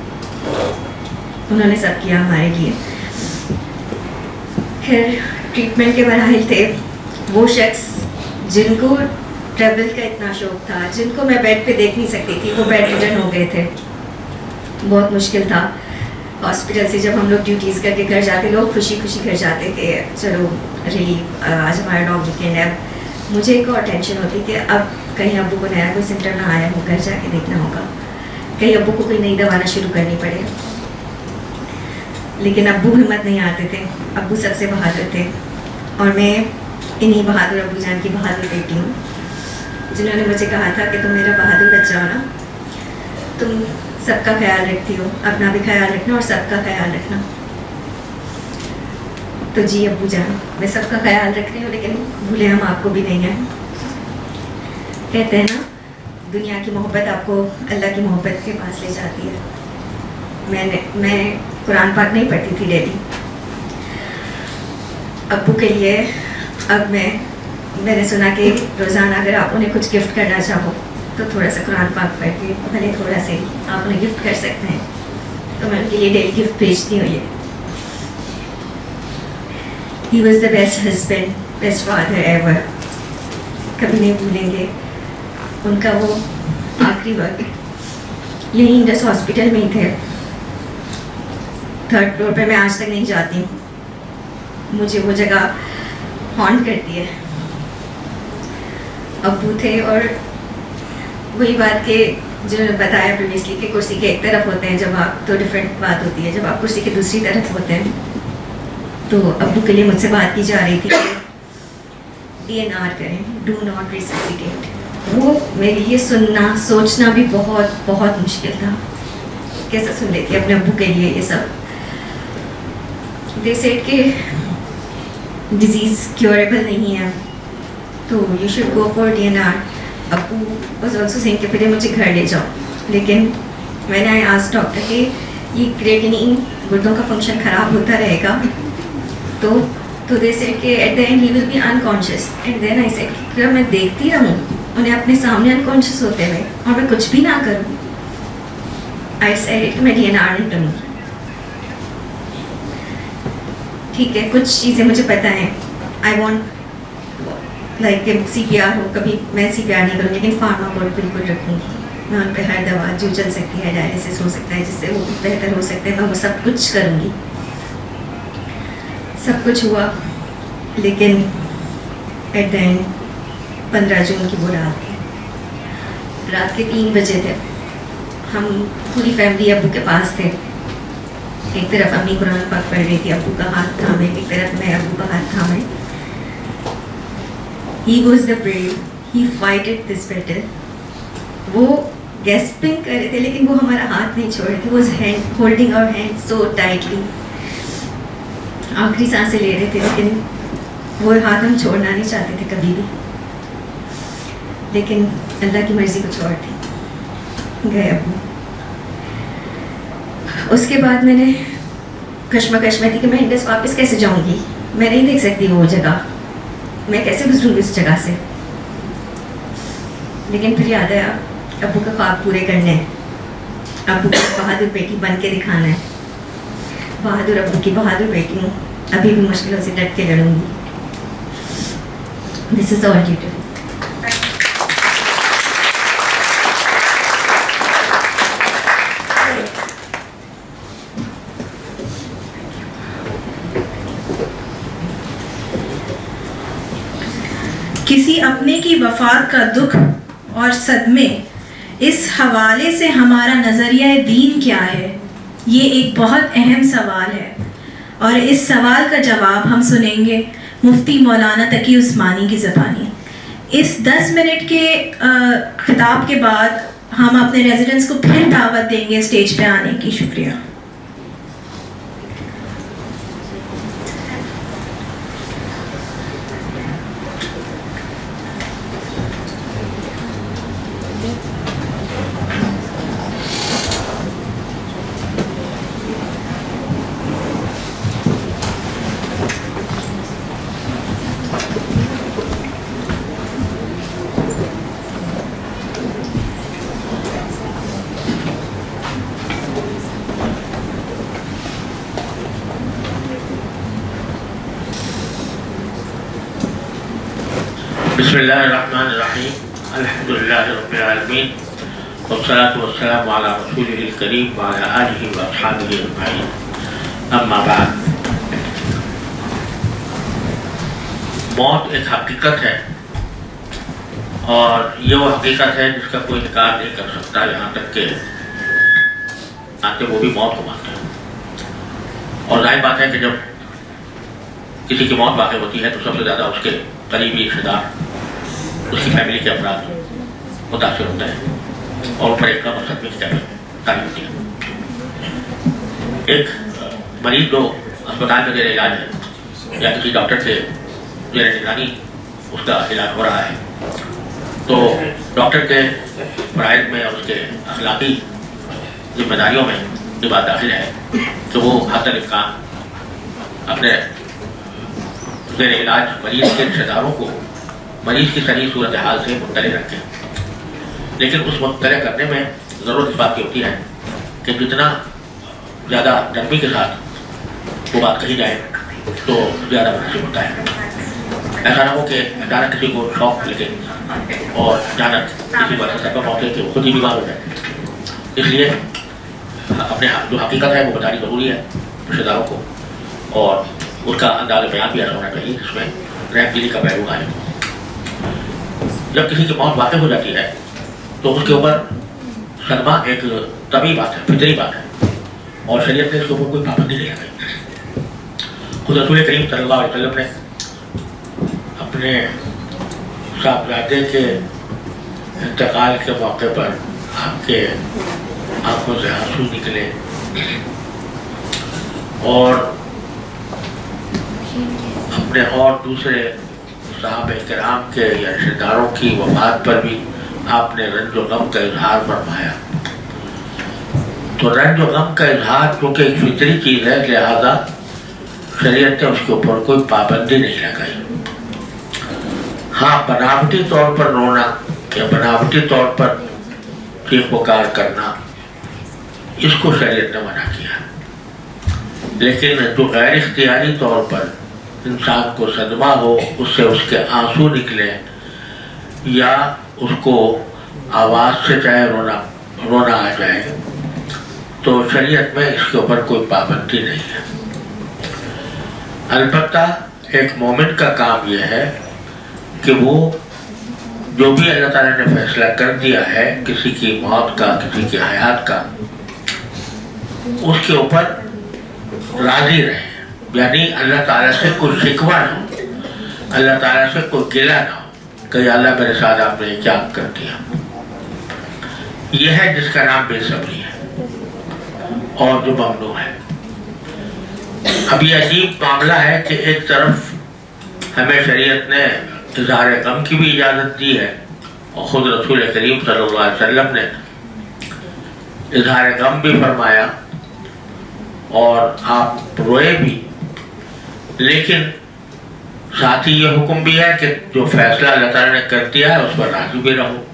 انہوں نے سب کیا ہمارے لیے. پھر ٹریٹمنٹ کے مراحل تھے. وہ شخص جن کو ٹریول کا اتنا شوق تھا, جن کو میں بیڈ پہ دیکھ نہیں سکتی تھی, وہ بیڈ ریڈن ہو گئے تھے. بہت مشکل تھا. ہاسپٹل سے جب ہم لوگ ڈیوٹیز کر کے گھر جاتے, لوگ خوشی خوشی گھر جاتے کہ چلو ریلیف, آج ہمارا ڈاگ ویکینڈ ہے. مجھے ایک اور ٹینشن ہوتی کہ اب کہیں ابو کو نیا کوئی سمٹم نہ آیا ہو, گھر جا کے دیکھنا ہوگا, کہیں ابو کو کوئی نئی دوا نہ شروع کرنی پڑے. لیکن ابو ہمت نہیں آتے تھے. ابو سب سے بہادر تھے, اور میں انہی بہادر ابو جان کی بہادر بیٹی ہوں, جنہوں نے مجھے کہا تھا کہ تم میرا بہادر بچہ ہو نا, تم سب کا خیال رکھتی ہو, اپنا بھی خیال رکھنا اور سب کا خیال رکھنا. تو جی ابو جان, میں سب کا خیال رکھ رہی ہوں, لیکن بھولے ہم آپ کو بھی نہیں ہیں. کہتے ہیں نا دنیا کی محبت آپ کو اللہ کی محبت کے پاس لے جاتی ہے. میں قرآن پاک نہیں پڑھتی تھی ڈیلی. ابو کے لیے اب میں نے سنا کہ روزانہ اگر آپ انہیں کچھ گفٹ کرنا چاہو تو تھوڑا سا قرآن پاک پڑھ کے, بھلے تھوڑا سا ہی, آپ انہیں گفٹ کر سکتے ہیں. تو میں ان کے لیے ڈیلی گفٹ بھیجتی ہوں. یہ He was the best husband, best father ever. کبھی نہیں بھولیں گے ان کا وہ آخری وقت. یہیں انڈس ہاسپٹل میں ہی تھے, 3rd فلور پہ. میں آج تک نہیں جاتی ہوں, مجھے وہ جگہ ہانٹ کرتی ہے. ابو تھے, اور وہی بات کہ جنہوں نے بتایا پریویسلی کہ کرسی کے ایک طرف ہوتے ہیں جب آپ, تو ڈفرینٹ بات ہوتی ہے جب آپ کرسی کے دوسری طرف ہوتے ہیں. تو ابو کے لیے مجھ سے بات کی جا رہی تھی کہ DNR کریں, ڈو ناٹ ریسسیٹیٹ. وہ میرے لیے سننا سوچنا بھی بہت بہت مشکل تھا. کیسا سن لیتی اپنے ابو کے لیے یہ سب. دے سیڈ کہ ڈیزیز کیوریبل نہیں ہے, تو you should go for DNR. ابو واز آلسو سینگ کہ پہلے مجھے گھر لے جاؤ, لیکن میں نے آج ڈاکٹر کہ یہ کریٹنین گردوں کا فنکشن خراب ہوتا رہے گا, تو دے سیڈ کہ at the end he will be unconscious. And then I said کہ میں دیکھتی رہوں انہیں اپنے سامنے انکانشیس ہوتے ہوئے اور میں کچھ بھی نہ کروں. آئی سیڈ کہ میں DNR نہیں کروں. ٹھیک ہے, کچھ چیزیں مجھے پتہ ہیں. آئی وانٹ لائک کہ CPR ہو, کبھی میں CPR نہیں کروں, لیکن فارما کوڈ بالکل رکھوں گی. میں ان پہ ہر دوا جو چل سکتی ہے, ڈائلیسس ہو سکتا ہے جس سے وہ بہتر ہو سکتے ہیں, میں وہ سب کچھ کروں گی. سب کچھ ہوا, لیکن ایٹ دا اینڈ 15 جون کی وہ رات کے 3 بجے تھے. ہم پوری فیملی ابو کے پاس تھے. ایک طرف امی قرآن پاک پڑھ رہی تھی, ابو کا ہاتھ تھامے, ایک طرف میں ابو کا ہاتھ تھامے. He was the brave, he fighted this battle. وہ گیسپنگ کر رہے تھے, لیکن وہ ہمارا ہاتھ نہیں چھوڑ رہے تھے. was holding our hands so tightly. آخری سانسیں لے رہے تھے, لیکن وہ ہاتھ ہم چھوڑنا نہیں چاہتے تھے کبھی بھی. لیکن اللہ کی مرضی کچھ اور تھی. گئے ابو. اس کے بعد میں نے کشمکش میں تھی کہ میں انڈس واپس کیسے جاؤں گی. میں نہیں دیکھ سکتی وہ جگہ, میں کیسے گزروں گی اس جگہ سے. لیکن پھر یاد آیا ابو کا خواب پورے کرنے ہیں, ابو کو بہادر بیٹی بن کے دکھانا ہے. بہادر ابو کی بہادر بیٹی ہوں, ابھی بھی مشکلوں سے ڈٹ کے لڑوں گی. دس از آل یو ڈو. کسی اپنے کی وفات کا دکھ اور صدمے اس حوالے سے ہمارا نظریہ دین کیا ہے؟ یہ ایک بہت اہم سوال ہے، اور اس سوال کا جواب ہم سنیں گے مفتی مولانا تقی عثمانی کی زبانی۔ اس 10 منٹ کے خطاب کے بعد ہم اپنے ریزیڈنٹس کو پھر دعوت دیں گے اسٹیج پہ آنے کی۔ شکریہ۔ بسم اللہ الرحمن الرحیم، الحمدللہ رب العالمین، والصلاة والسلام علی رسولہ الکریم وعلی آلہ واصحابہ اجمعین، اما بعد۔ موت ایک حقیقت ہے، اور یہ وہ حقیقت ہے جس کا کوئی انکار نہیں کر سکتا، یہاں تک کہ آتے وہ بھی موت کو مانتے ہیں۔ اور ظاہر بات ہے کہ جب کسی کی موت واقع ہوتی ہے تو سب سے زیادہ اس کے قریبی رشتے دار، اس کی فیملی کے افراد متاثر ہوتے ہیں، اور اوپر ایک کم صدمے کی تاری ہوتی ہے۔ ایک مریض جو اسپتال میں زیر علاج ہے یا کسی ڈاکٹر سے زیر نگرانی اس کا علاج ہو رہا ہے، تو ڈاکٹر کے فرائض میں اور اس کے اخلاقی ذمہ داریوں میں یہ بات داخل ہے کہ وہ حتی الامکان اپنے زیر علاج مریض کے رشتہ داروں کو مریض کی صحیح صورتحال سے مطلع رکھیں، لیکن اس مطلع کرنے میں ضرورت اس بات کی ہوتی ہے کہ جتنا زیادہ نرمی کے ساتھ وہ بات کہی جائے تو زیادہ مناسب ہوتا ہے۔ ایسا نہ ہو کہ اچانک کسی کو شوق لگے اور اچانک کسی وجہ سے سبب ہوتے کہ وہ خود ہی بیمار ہو جائے۔ اس لیے اپنے جو حقیقت ہے وہ بتانی ضروری ہے رشتہ داروں کو، اور اس کا انداز بیان بھی ایسا ہونا چاہیے جس میں رحم دلی کا پہلو غالب ہو۔ جب کسی کی موت واقع ہو جاتی ہے تو اس کے اوپر صدمہ ایک طبیعی بات ہے، فطری بات ہے، اور شریعت نے اس کے اوپر کوئی پابندی نہیں لگائی۔ خود رسول کریم صلی اللہ علیہ وسلم نے اپنے صاحبزادے کے انتقال کے موقع پر آپ کے آنکھوں سے آنسو نکلے، اور اپنے اور دوسرے صحابہ کرام کے یا رشتہ داروں کی وفات پر بھی آپ نے رنج و غم کا اظہار فرمایا۔ تو رنج و غم کا اظہار کیونکہ ایک فطری چیز ہے، لہذا شریعت نے اس کے اوپر کوئی پابندی نہیں لگائی۔ ہاں، بناوٹی طور پر رونا یا بناوٹی طور پر چیخ پکار کرنا، اس کو شریعت نے منع کیا، لیکن جو غیر اختیاری طور پر انسان کو صدمہ ہو، اس سے اس کے آنسو نکلے یا اس کو آواز سے چاہے رونا آ جائے، تو شریعت میں اس کے اوپر کوئی پابندی نہیں ہے۔ البتہ ایک مومن کا کام یہ ہے کہ وہ جو بھی اللہ تعالیٰ نے فیصلہ کر دیا ہے کسی کی موت کا، کسی کی حیات کا، اس کے اوپر راضی رہے، یعنی اللہ تعالیٰ سے کوئی شکوہ نہ ہو، اللہ تعالیٰ سے کوئی گلہ نہ ہو کہ یا اللہ میرے ساتھ آپ نے کیا کر دیا۔ یہ ہے جس کا نام بے صبری ہے اور جو ممنوع ہے۔ اب یہ عجیب معاملہ ہے کہ ایک طرف ہمیں شریعت نے اظہار غم کی بھی اجازت دی ہے، اور خود رسول کریم صلی اللہ علیہ وسلم نے اظہار غم بھی فرمایا اور آپ روئے بھی، لیکن ساتھ ہی یہ حکم بھی ہے کہ جو فیصلہ اللہ تعالیٰ نے کر دیا ہے اس پر راضی بھی رہو۔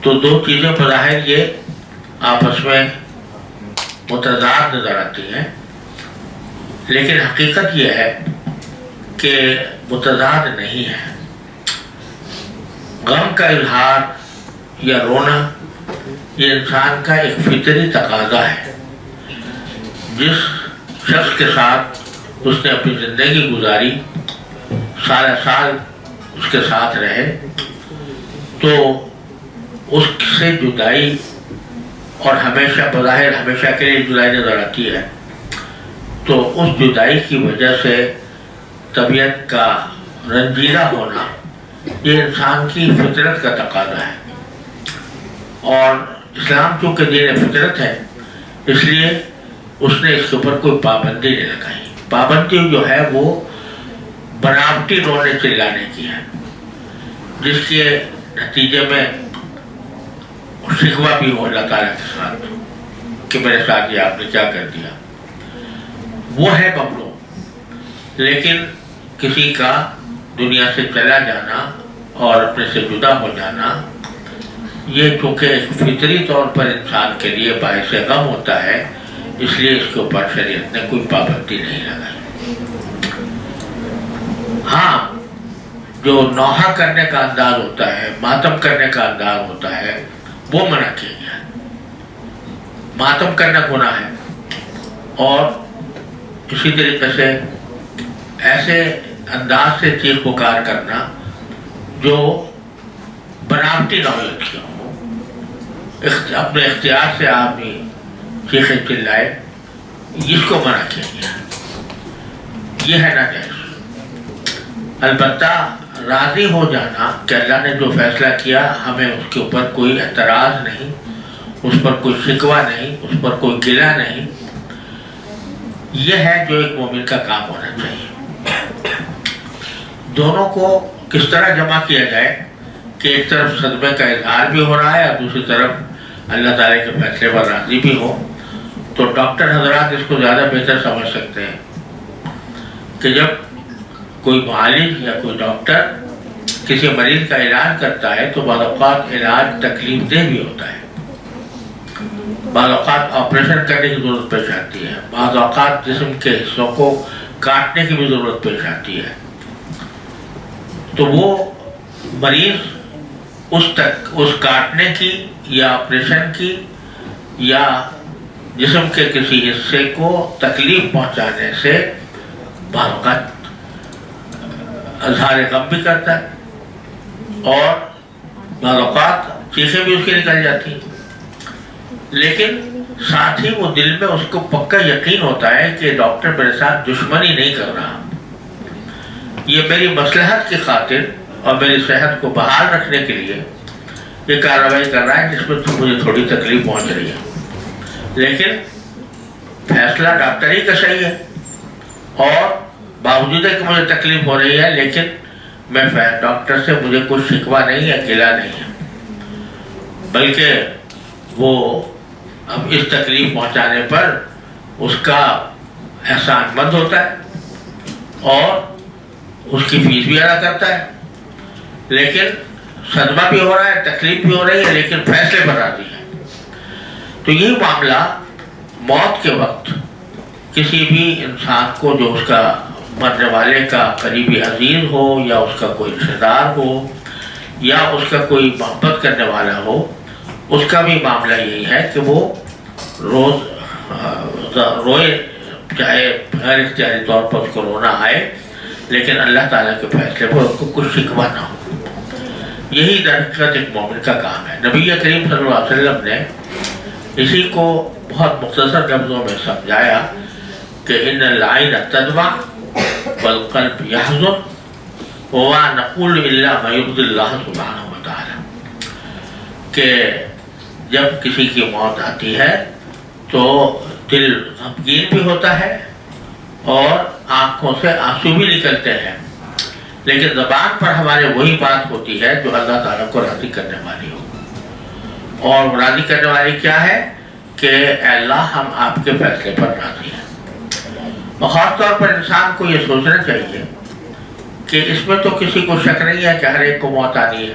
تو دو چیزیں بظاہر یہ آپس میں متضاد نظر آتی ہیں، لیکن حقیقت یہ ہے کہ متضاد نہیں ہے۔ غم کا اظہار یا رونا یہ انسان کا ایک فطری تقاضا ہے۔ جس شخص کے ساتھ اس نے اپنی زندگی گزاری، سارا سال اس کے ساتھ رہے، تو اس سے جدائی، اور ہمیشہ بظاہر ہمیشہ کے لیے جدائی نظر آتی ہے، تو اس جدائی کی وجہ سے طبیعت کا رنجیدہ ہونا یہ انسان کی فطرت کا تقاضا ہے. اور اسلام چونکہ دین فطرت ہے، اس لیے اس نے اس کے اوپر کوئی پابندی نہیں لگائی. پابندی جو ہے وہ بناوٹی رونے چلانے کی ہے، جس کے نتیجے میں شکوہ بھی ہو اللہ تعالیٰ کے ساتھ کہ میرے ساتھ یہ آپ نے کیا کر دیا، وہ ہے ممنوع. لیکن کسی کا دنیا سے چلا جانا اور اپنے سے جدا ہو جانا، یہ چونکہ فطری طور پر انسان کے لیے باعث غم ہوتا ہے، اس لیے اس کے اوپر شریعت نے کوئی پابندی نہیں لگائی. ہاں، جو نوحہ کرنے کا انداز ہوتا ہے، ماتم کرنے کا انداز ہوتا ہے، وہ منع کیا گیا. ماتم کرنا گناہ ہے، اور اسی طریقے سے ایسے انداز سے چیخ پکار کرنا جو بناوٹی نوعیت کی ہو، اپنے اختیار سے آدمی چیخیں چلائے، اس کو منع کیا گیا. یہ ہے ناجائز. البتہ راضی ہو جانا کہ اللہ نے جو فیصلہ کیا ہمیں اس کے اوپر کوئی اعتراض نہیں، اس پر کوئی شکوہ نہیں، اس پر کوئی گلہ نہیں، یہ ہے جو ایک مومن کا کام ہونا چاہیے. دونوں کو کس طرح جمع کیا جائے کہ ایک طرف صدمے کا اظہار بھی ہو رہا ہے اور دوسری طرف اللہ تعالیٰ کے فیصلے پر راضی بھی ہو، تو ڈاکٹر حضرات اس کو زیادہ بہتر سمجھ سکتے ہیں کہ جب کوئی معالج یا کوئی ڈاکٹر کسی مریض کا علاج کرتا ہے تو بعض اوقات علاج تکلیف دہ بھی ہوتا ہے، بعض اوقات آپریشن کرنے کی ضرورت پیش آتی ہے، بعض اوقات جسم کے حصوں کو کاٹنے کی بھی ضرورت پیش آتی ہے. تو وہ مریض اس کاٹنے کی یا آپریشن کی یا جسم کے کسی حصے کو تکلیف پہنچانے سے بعض اوقات اظہار غم بھی کرتا ہے، اور بعض اوقات چیخیں بھی اس کی نکل جاتی ہیں. لیکن ساتھ ہی وہ دل میں اس کو پکا یقین ہوتا ہے کہ ڈاکٹر میرے ساتھ دشمنی نہیں کر رہا، یہ میری مصلحت کی خاطر اور میری صحت کو بحال رکھنے کے لیے یہ کارروائی کر رہا ہے جس میں مجھے تھوڑی تکلیف پہنچ رہی ہے. لیکن فیصلہ ڈاکٹر ہی کا صحیح ہے، اور باوجود ہے کہ مجھے تکلیف ہو رہی ہے لیکن میں ڈاکٹر سے مجھے کوئی شکوہ نہیں ہے، گلہ نہیں ہے، بلکہ وہ اب اس تکلیف پہنچانے پر اس کا احسان مند ہوتا ہے اور اس کی فیس بھی ادا کرتا ہے. لیکن صدمہ بھی ہو رہا ہے، تکلیف بھی ہو رہی ہے، لیکن فیصلے پر راضی ہے. تو یہی معاملہ موت کے وقت کسی بھی انسان کو جو اس کا مرنے والے کا قریبی عزیز ہو یا اس کا کوئی رشتہ دار ہو یا اس کا کوئی محبت کرنے والا ہو، اس کا بھی معاملہ یہی ہے کہ وہ روز روئے، چاہے غیر اختیاری طور پر اس کو رونا آئے، لیکن اللہ تعالیٰ کے فیصلے پر اس کو کچھ شکوہ نہ ہو. یہی درحقیقت ایک مومن کا کام ہے. نبی کریم صلی اللہ علیہ وسلم نے اسی کو بہت مختصر لفظوں میں سمجھایا کہ ان العین تدمع والقلب یحزن وما نقول الا ما یرضی اللہ سبحانہ وتعالی، کہ جب کسی کی موت آتی ہے تو دل غمگین بھی ہوتا ہے اور آنکھوں سے آنسو بھی نکلتے ہیں، لیکن زبان پر ہمارے وہی بات ہوتی ہے جو اللہ تعالیٰ کو راضی کرنے والی ہو. اور راضی کرنے والی کیا ہے کہ اے اللہ ہم آپ کے فیصلے پر راضی ہیں. اور خاص طور پر انسان کو یہ سوچنا چاہیے کہ اس میں تو کسی کو شک نہیں ہے کہ ہر ایک کو موت آنی ہے.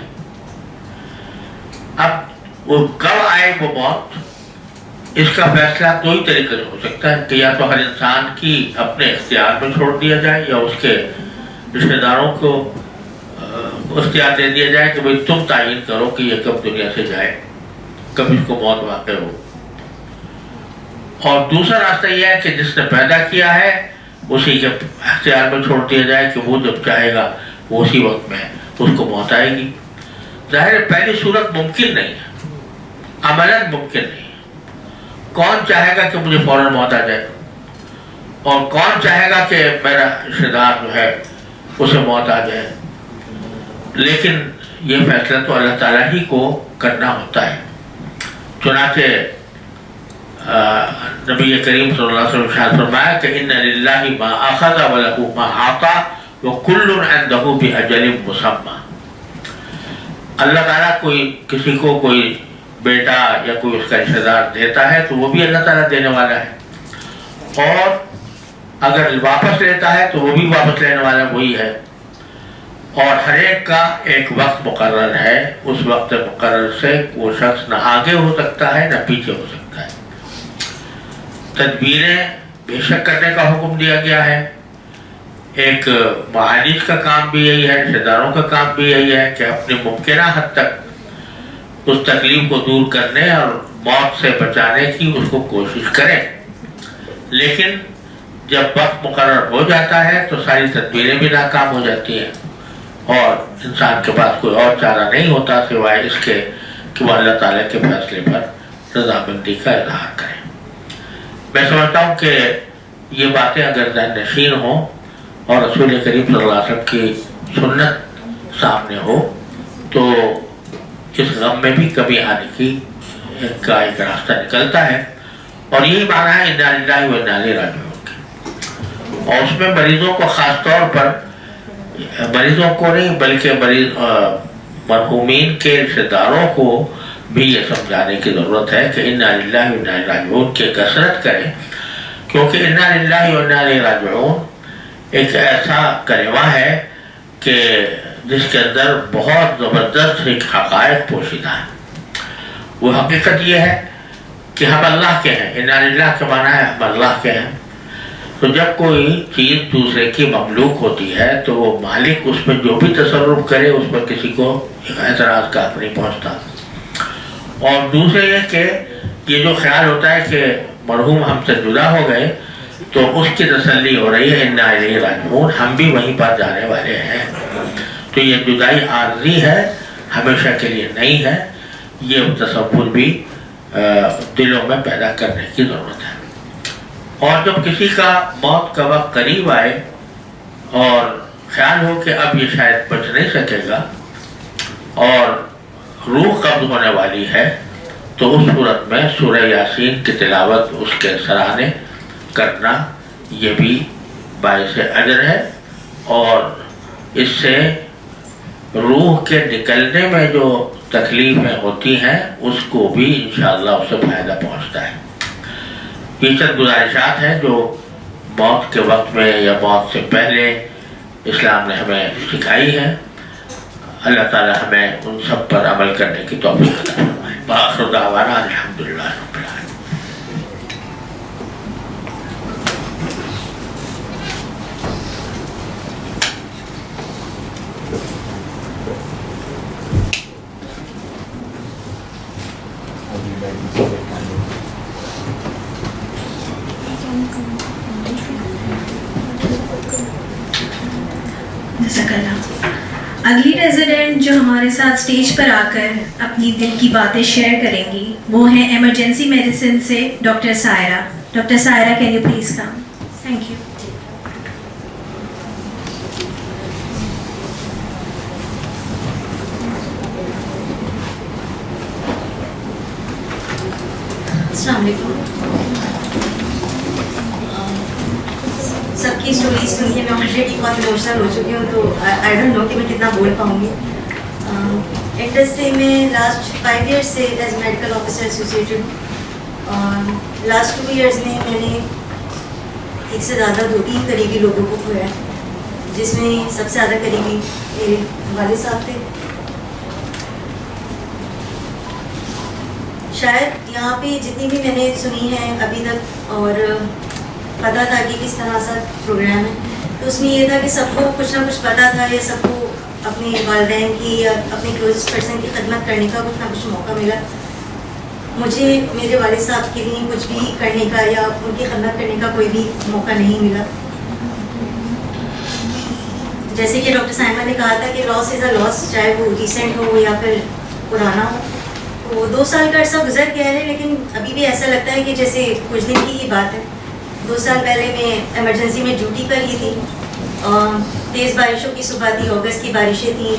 اب وہ کب آئے وہ موت، اس کا فیصلہ دو ہی طریقے سے ہو سکتا ہے کہ یا تو ہر انسان کی اپنے اختیار میں چھوڑ دیا جائے یا اس کے رشتہ داروں کو اختیار دے دیا جائے کہ بھئی تم تعین کرو کہ یہ کب دنیا سے جائے، کب اس کو موت واقع ہو. اور دوسرا راستہ یہ ہے کہ جس نے پیدا کیا ہے اسی کے اختیار میں چھوڑ دیا جائے کہ وہ جب چاہے گا وہ اسی وقت میں اس کو موت آئے گی. ظاہر ہے پہلی صورت ممکن نہیں ہے, عملاً ممکن نہیں ہے. کون چاہے گا کہ مجھے فوراً موت آ جائے, اور کون چاہے گا کہ میرا رشتہ دار جو ہے اسے موت آ جائے. لیکن یہ فیصلہ تو اللہ تعالیٰ ہی کو کرنا ہوتا ہے. چنانچہ نبی کریم صلی اللہ علیہ وسلم نے فرمایا کہ ان للہ ما اخذ ولہ ما اعطى وکل عنده باجل مسمى. اللہ تعالیٰ کسی کو کوئی بیٹا یا کوئی اس کا رشتہ دار دیتا ہے تو وہ بھی اللہ تعالیٰ دینے والا ہے, اور اگر واپس لیتا ہے تو وہ بھی واپس لینے والا وہی ہے. اور ہر ایک کا ایک وقت مقرر ہے, اس وقت مقرر سے وہ شخص نہ آگے ہو سکتا ہے نہ پیچھے ہو سکتا ہے. تدبیریں بے شک کرنے کا حکم دیا گیا ہے. ایک معالج کا کام بھی یہی ہے, رشتہ داروں کا کام بھی یہی ہے کہ اپنی ممکنہ حد تک اس تکلیف کو دور کرنے اور موت سے بچانے کی اس کو کوشش کریں. لیکن جب وقت مقرر ہو جاتا ہے تو ساری تدبیریں بھی ناکام ہو جاتی ہیں, اور انسان کے پاس کوئی اور چارہ نہیں ہوتا سوائے اس کے کہ وہ اللہ تعالیٰ کے فیصلے پر رضامندی کا اظہار کرے. میں سمجھتا ہوں کہ یہ باتیں اگر ذہن نشین ہوں اور رسول کریم صلی اللہ علیہ وسلم کی سنت سامنے ہو تو اس غم میں بھی کمی آنے کی کا ایک راستہ نکلتا ہے. اور یہی معنی ہے انا للہ و انا الیہ راجعون کی. اور اس میں مریضوں کو خاص طور پر, مریضوں کو نہیں بلکہ مرحومین کے رشتہ داروں کو بھی یہ سمجھانے کی ضرورت ہے کہ انا للہ و انا الیہ راجعون کی کثرت کریں, کیونکہ انا للہ و انا الیہ راجعون ایک ایسا کلمہ ہے کہ جس کے اندر بہت زبردست ایک حقائق پوشیدہ ہے. وہ حقیقت یہ ہے کہ ہم اللہ کے ہیں. انا للہ کے معنی ہے ہم اللہ کے ہیں. تو جب کوئی چیز دوسرے کی مملوک ہوتی ہے تو وہ مالک اس میں جو بھی تصرف کرے اس پر کسی کو اعتراض کا نہیں پہنچتا. اور دوسرے یہ کہ یہ جو خیال ہوتا ہے کہ مرحوم ہم سے جدا ہو گئے تو اس کی تسلی ہو رہی ہے انا الیہ راجعون, ہم بھی وہیں پر جانے والے ہیں. تو یہ جدائی عارضی ہے, ہمیشہ کے لیے نہیں ہے. یہ تصور بھی دلوں میں پیدا کرنے کی ضرورت ہے. اور جب کسی کا موت کا وقت قریب آئے اور خیال ہو کہ اب یہ شاید بچ نہیں سکے گا اور روح قبض ہونے والی ہے, تو اس صورت میں سورہ یاسین کی تلاوت اس کے سراہنے کرنا یہ بھی باعث اجر ہے. اور اس سے روح کے نکلنے میں جو تکلیفیں ہوتی ہیں اس کو بھی انشاءاللہ اس سے فائدہ پہنچتا ہے. یہ چند گزارشات ہیں جو موت کے وقت میں یا موت سے پہلے اسلام نے ہمیں سکھائی ہے. اللہ تعالی ہمیں ان سب پر عمل کرنے کی توفیق عطا فرمائے. وآخر دعوانا الحمدللہ رب العالمین. اگلی ریزیڈنٹ جو ہمارے ساتھ اسٹیج پر آ کر اپنی دل کی باتیں شیئر کریں گی وہ ہیں ایمرجنسی میڈیسن سے doctor Saira. Doctor Saira can you please come. Thank you. السلام علیکم. سب کی اسٹوریز سن کے میں آلریڈی بہت ایموشنل ہو چکی ہوں, تو آئی ڈونٹ نو کہ میں کتنا بول پاؤں گی. انڈسٹری میں لاسٹ 5 ایئرس سے ایز میڈیکل آفیسر ایسوسیٹڈ ہوں, اور لاسٹ 2 ایئرس میں میں نے ایک سے زیادہ 2-3 قریبی لوگوں کو کھویا, جس میں سب سے زیادہ قریبی میرے والد صاحب تھے. شاید یہاں پہ جتنی بھی میں نے سنی ہے ابھی تک اور پتہ تھا کہ کس طرح سا پروگرام ہے, تو اس میں یہ تھا کہ سب کو کچھ نہ کچھ پتہ تھا, یا سب کو اپنے والدین کی یا اپنے کلوزسٹ پرسن کی خدمت کرنے کا کچھ نہ کچھ موقع ملا. مجھے میرے والد صاحب کے لیے کچھ بھی کرنے کا یا ان کی خدمت کرنے کا کوئی بھی موقع نہیں ملا. جیسے کہ ڈاکٹر سائمہ نے کہا تھا کہ لاس از اے لاس، چاہے وہ ریسنٹ ہو یا پھر پرانا ہو. تو 2 سال کا عرصہ گزر گیا ہے، لیکن ابھی بھی ایسا لگتا ہے کہ جیسے کچھ دن کی ہی بات ہے. 2 سال پہلے میں ایمرجنسی میں ڈیوٹی پر ہی تھی. تیز بارشوں کی صبح تھی، اگست کی بارشیں تھیں،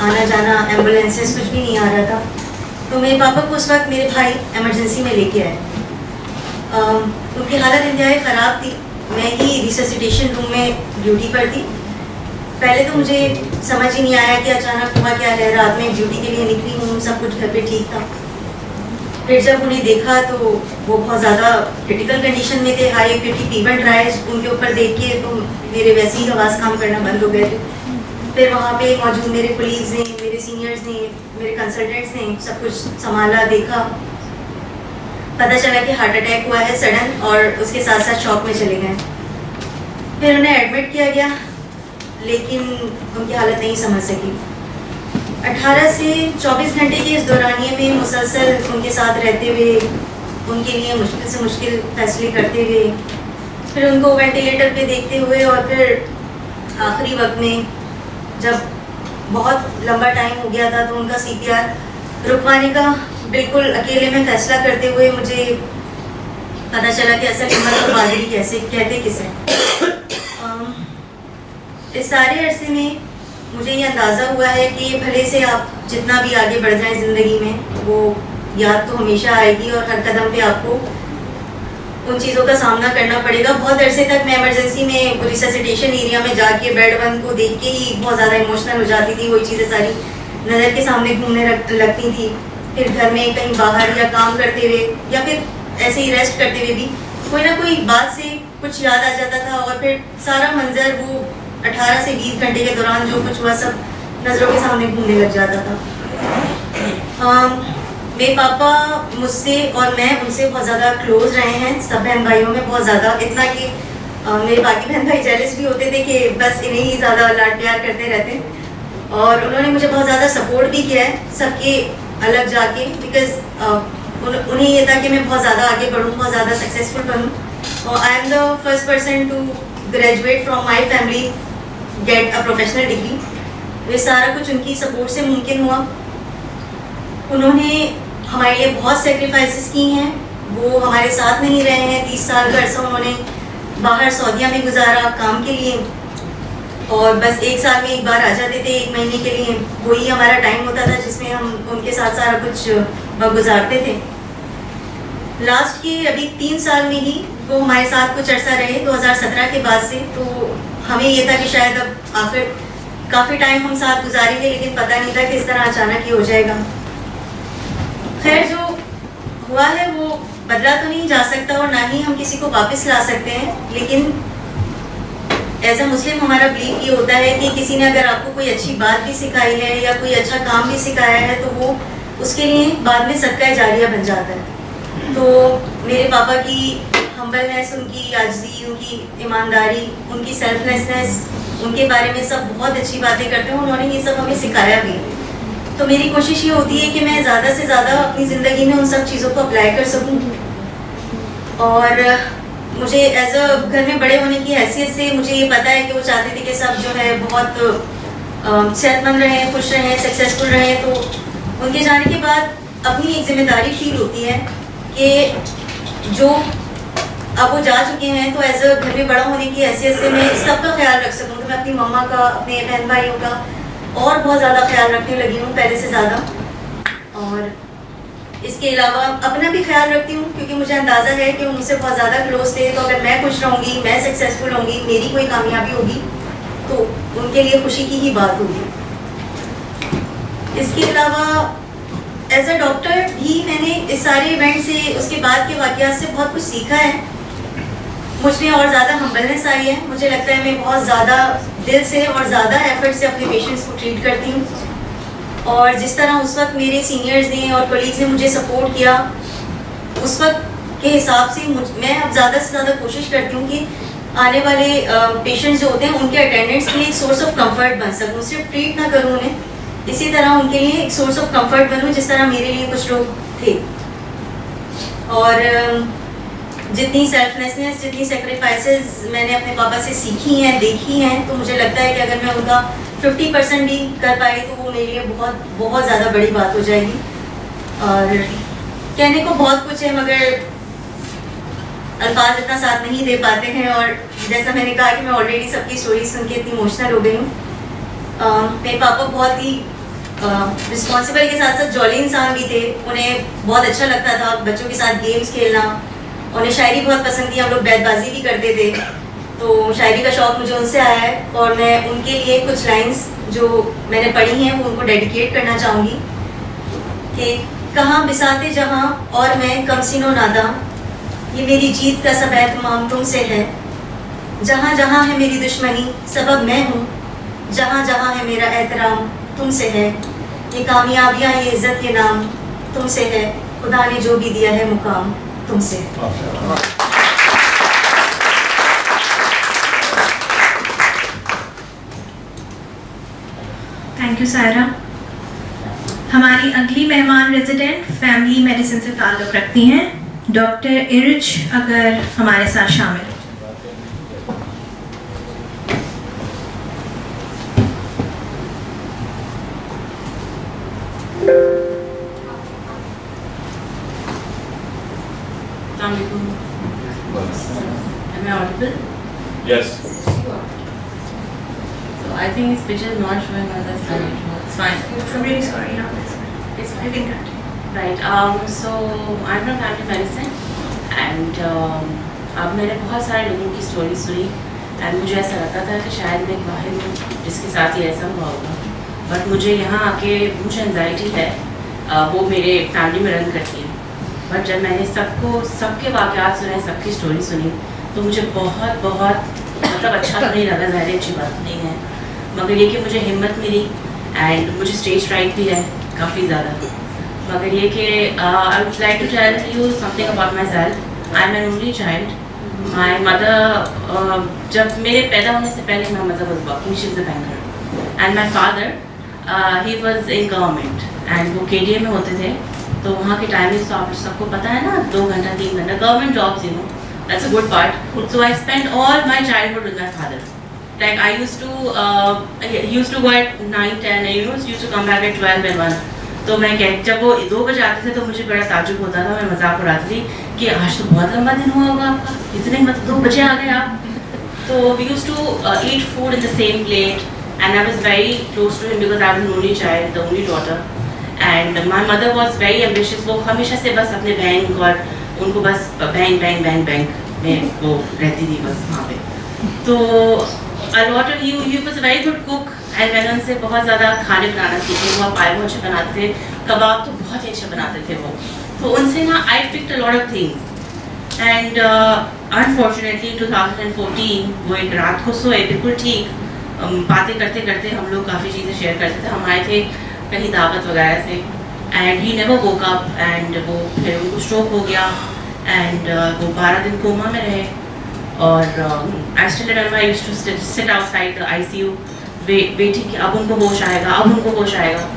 آنا جانا ایمبولینسز کچھ بھی نہیں آ رہا تھا. تو میرے پاپا کو اس وقت میرے بھائی ایمرجنسی میں لے کے آئے. ان کی حالت انتہائی خراب تھی. میں ہی ریسسیٹیشن روم میں ڈیوٹی پر تھی. پہلے تو مجھے سمجھ ہی نہیں آیا کہ اچانک ہوا کیا ہے. رات میں ڈیوٹی کے لیے نکلی ہوں، سب کچھ گھر پہ ٹھیک تھا. پھر جب انہیں دیکھا تو وہ بہت زیادہ کرٹیکل کنڈیشن میں تھے، ہائی ایکٹیویٹی فیور ڈرائز. ان کے اوپر دیکھ کے تو میرے ویسے ہی حواس کام کرنا بند ہو گئے تھے. پھر وہاں پہ موجود میرے کولیگز نے، میرے سینئرز نے، میرے کنسلٹنٹس نے سب کچھ سنبھالا، دیکھا. پتہ چلا کہ ہارٹ اٹیک ہوا ہے سڈن، اور اس کے ساتھ ساتھ شاک میں چلے گئے. پھر انہیں ایڈمٹ کیا گیا، لیکن ان کی حالت نہیں سمجھ سکی. 18 سے 24 گھنٹے کے اس دورانیے میں مسلسل ان کے ساتھ رہتے ہوئے، ان کے لیے مشکل سے مشکل فیصلے کرتے ہوئے، پھر ان کو وینٹیلیٹر پہ دیکھتے ہوئے، اور پھر آخری وقت میں جب بہت لمبا ٹائم ہو گیا تھا تو ان کا CPR رکوانے کا بالکل اکیلے میں فیصلہ کرتے ہوئے مجھے پتہ چلا کہ اصل ہمت کو بہادری کیسے کہتے کسے. اس سارے عرصے میں مجھے یہ اندازہ ہوا ہے کہ بھلے سے آپ جتنا بھی آگے بڑھ جائیں زندگی میں، وہ یاد تو ہمیشہ آئے گی، اور ہر قدم پہ آپ کو ان چیزوں کا سامنا کرنا پڑے گا. بہت عرصے تک میں ایمرجنسی میں ریسسیٹیشن ایریا میں جا کے بیڈ ون کو دیکھ کے ہی بہت زیادہ ایموشنل ہو جاتی تھی. وہی چیزیں ساری نظر کے سامنے گھومنے لگتی تھی. پھر گھر میں کہیں باہر یا کام کرتے ہوئے یا پھر ایسے ہی ریسٹ کرتے ہوئے بھی کوئی نہ کوئی بات سے کچھ یاد آ جاتا تھا، اور پھر سارا منظر وہ 18 سے 20 گھنٹے کے دوران جو کچھ ہوا سب نظروں کے سامنے گھومنے لگ جاتا تھا. میرے پاپا مجھ سے اور میں ان سے بہت زیادہ کلوز رہے ہیں، سب بہن بھائیوں میں بہت زیادہ، اتنا کہ میرے باقی بہن بھائی جیلس بھی ہوتے تھے کہ بس انہیں ہی زیادہ لاڈ پیار کرتے رہتے. اور انہوں نے مجھے بہت زیادہ سپورٹ بھی کیا ہے سب کے الگ جا کے، بیکاز انہیں یہ تھا کہ میں بہت زیادہ آگے بڑھوں، بہت زیادہ سکسیزفل بنوں. اور I am the first person to graduate from my family get a professional degree. یہ سارا کچھ ان کی سپورٹ سے ممکن ہوا. انہوں نے ہمارے لیے بہت سیکریفائسز کی ہیں. وہ ہمارے ساتھ نہیں رہے ہیں. 30 سال کا عرصہ انہوں نے باہر سعودیہ میں گزارا کام کے لیے، اور بس 1 سال میں ایک بار آ جاتے تھے 1 مہینے کے لیے. وہی ہمارا ٹائم ہوتا تھا جس میں ہم ان کے ساتھ سارا کچھ وقت گزارتے تھے. لاسٹ کے ابھی 3 سال میں ہی وہ ہمارے ساتھ کچھ عرصہ رہے 2017 کے بعد سے. تو ہمیں یہ تھا کہ شاید اب آخر کافی ٹائم ہم ساتھ گزاریں گے، لیکن پتہ نہیں تھا کہ اس طرح اچانک ہی ہو جائے گا. خیر جو ہوا ہے وہ بدلا تو نہیں جا سکتا، اور نہ ہی ہم کسی کو واپس لا سکتے ہیں. لیکن ایز اے مسلم ہمارا بلیف یہ ہوتا ہے کہ کسی نے اگر آپ کو کوئی اچھی بات بھی سکھائی ہے یا کوئی اچھا کام بھی سکھایا ہے تو وہ اس کے لیے بعد میں صدقہ جاریہ بن جاتا ہے. تو میرے پاپا کی ہمبلنیس، ان کی عاجزی، ان کی ایمانداری، ان کی سیلفلیسنس، ان کے بارے میں سب بہت اچھی باتیں کرتے ہیں. انہوں نے یہ سب ہمیں سکھایا بھی. تو میری کوشش یہ ہوتی ہے کہ میں زیادہ سے زیادہ اپنی زندگی میں ان سب چیزوں کو اپلائی کر سکوں. اور مجھے ایز اے گھر میں بڑے ہونے کی حیثیت سے مجھے یہ پتہ ہے کہ وہ چاہتے تھے کہ سب جو ہے بہت صحت مند رہیں، خوش رہیں، سکسیزفل رہیں. تو ان کے جانے کے بعد اپنی ایک ذمہ داری فیل ہوتی ہے کہ جو اب وہ جا چکے ہیں تو ایز اے گھر میں بڑا ہونے کی حیثیت سے میں سب کا خیال رکھ سکوں. تو میں اپنی مما کا، اپنے بہن بھائیوں کا اور بہت زیادہ خیال رکھنے لگی ہوں پہلے سے زیادہ. اور اس کے علاوہ اپنا بھی خیال رکھتی ہوں کیونکہ مجھے اندازہ ہے کہ وہ مجھ سے بہت زیادہ کلوز تھے. تو اگر میں خوش رہوں گی، میں سکسیزفل ہوں گی، میری کوئی کامیابی ہوگی تو ان کے لیے خوشی کی ہی بات ہوگی. اس کے علاوہ ایز اے ڈاکٹر بھی میں نے اس سارے ایونٹ سے، اس کے بعد کے واقعات سے بہت کچھ سیکھا ہے. مجھ میں اور زیادہ ہمبلنس آئی ہے. مجھے لگتا ہے میں بہت زیادہ دل سے اور زیادہ ایفرٹ سے اپنے پیشنٹس کو ٹریٹ کرتی ہوں. اور جس طرح اس وقت میرے سینئرز نے اور کولیگز نے مجھے سپورٹ کیا، اس وقت کے حساب سے میں اب زیادہ سے زیادہ کوشش کرتی ہوں کہ آنے والے پیشنٹس جو ہوتے ہیں ان کے اٹینڈنٹس کے لیے ایک سورس آف کمفرٹ بن سکوں. صرف ٹریٹ نہ کروں انہیں، اسی طرح ان کے لیے ایک سورس آف کمفرٹ بنوں جس طرح میرے لیے کچھ لوگ تھے. اور جتنی سیلفلیسنس جتنی سیکریفائسز میں نے اپنے پاپا سے سیکھی ہیں دیکھی ہیں تو مجھے لگتا ہے کہ اگر میں ان کا 50% بھی کر پائی تو وہ میرے لیے بہت بہت زیادہ بڑی بات ہو جائے گی. اور کہنے کو بہت کچھ ہے مگر الفاظ اتنا ساتھ نہیں دے پاتے ہیں. اور جیسا میں نے کہا کہ میں آلریڈی سب کی اسٹوری سن کے اتنی ایموشنل ہو گئی ہوں. میرے پاپا بہت ہی رسپانسبل کے ساتھ ساتھ جولی انسان بھی تھے. انہیں بہت اچھا لگتا تھا بچوں کے ساتھ گیمز کھیلنا. انہیں شاعری بہت پسند تھی. ہم لوگ بیت بازی بھی کرتے تھے تو شاعری کا شوق مجھے ان سے آیا ہے. اور میں ان کے لیے کچھ لائنس جو میں نے پڑھی ہیں وہ ان کو ڈیڈیکیٹ کرنا چاہوں گی کہ کہاں بساتے جہاں اور میں کم سین و ناداں, یہ میری جیت کا سب اہتمام تم سے ہے. جہاں جہاں ہے میری دشمنی سبب میں ہوں, جہاں جہاں ہے میرا احترام تم سے ہے. یہ کامیابیاں یہ عزت یہ نام تم سے ہے. خدا نے جو بھی دیا ہے مقام تم سے ہے. Thank you Saira. ہماری اگلی مہمان ریزیڈنٹ فیملی میڈیسن سے تعلق رکھتی ہیں, ڈاکٹر ارج اگر ہمارے ساتھ شامل. Am I audible? Yes. So I think this picture is not showing on the slide. It's fine. I'm really sorry. It's I think that. Right. So I'm from family medicine, and اب میں نے بہت سارے لوگوں کی story Sunni and مجھے ایسا لگتا تھا کہ شاید میں ایک واحد ہوں جس کے ساتھ یہ ایسا ہوا ہوگا. بٹ مجھے یہاں آ کے مجھے انزائٹی ہے, وہ میرے فیملی میں رن کرتی ہے. بٹ جب میں نے سب کے واقعات سنے, سب کی اسٹوری سنی, تو مجھے بہت مطلب اچھا تو نہیں لگا, ظاہر اچھی بات نہیں ہے, مگر یہ کہ مجھے ہمت ملی اینڈ مجھے اسٹیج فرائٹ بھی ہے کافی زیادہ. مگر یہ کہ I would like to tell you something about myself. I am an only child. My mother, جب میرے پیدا ہونے سے پہلے my mother was working, she is a banker, and my father he was in government and وہ KDA میں ہوتے تھے. تو وہاں کے ٹائمنگس تو آپ سب کو پتہ ہے نا, 2 گھنٹہ 3 گھنٹہ government jobs, that's a good part. So I spent all my childhood with my father. Like I used to go at 9, 10, and used to come back at 12 and 1. تو میں جب وہ 2 بجے آتے تھے تو مجھے بڑا تعجب ہوتا تھا, میں مذاق اڑاتی تھی کہ آج تو بہت لمبا دن ہوا ہوگا آپ کا, اتنے مطلب 2 بجے آ گئے آپ. تو we used to eat food in the same plate, and I was very close to him because I was an only child, the only daughter. And my mother was very ambitious. وہ ہمیشہ سے بس اپنے bank اور ان کو بس bank میں وہ رہتی تھی بس وہاں پہ. تو a lot of he was a very good cook, and میں نے ان سے بہت زیادہ کھانے بنانا سیکھے. وہ پائے بہت اچھے بناتے تھے, کباب تو بہت ہی اچھے بناتے تھے وہ. تو ان سے نا I picked a lot of things. And unfortunately in 2014 وہ ایک رات کو سوئے بالکل ٹھیک, باتیں کرتے کرتے ہم لوگ کافی چیزیں شیئر کرتے تھے. ہم آئے تھے کہیں دعوت وغیرہ سے, and he never woke up, and وہ پھر ان کو اسٹروک ہو گیا, اینڈ وہ 12 دن کوما میں رہے. اور I still remember I used to sit outside the ICU waiting کہ اب ان کو ہوش آئے گا.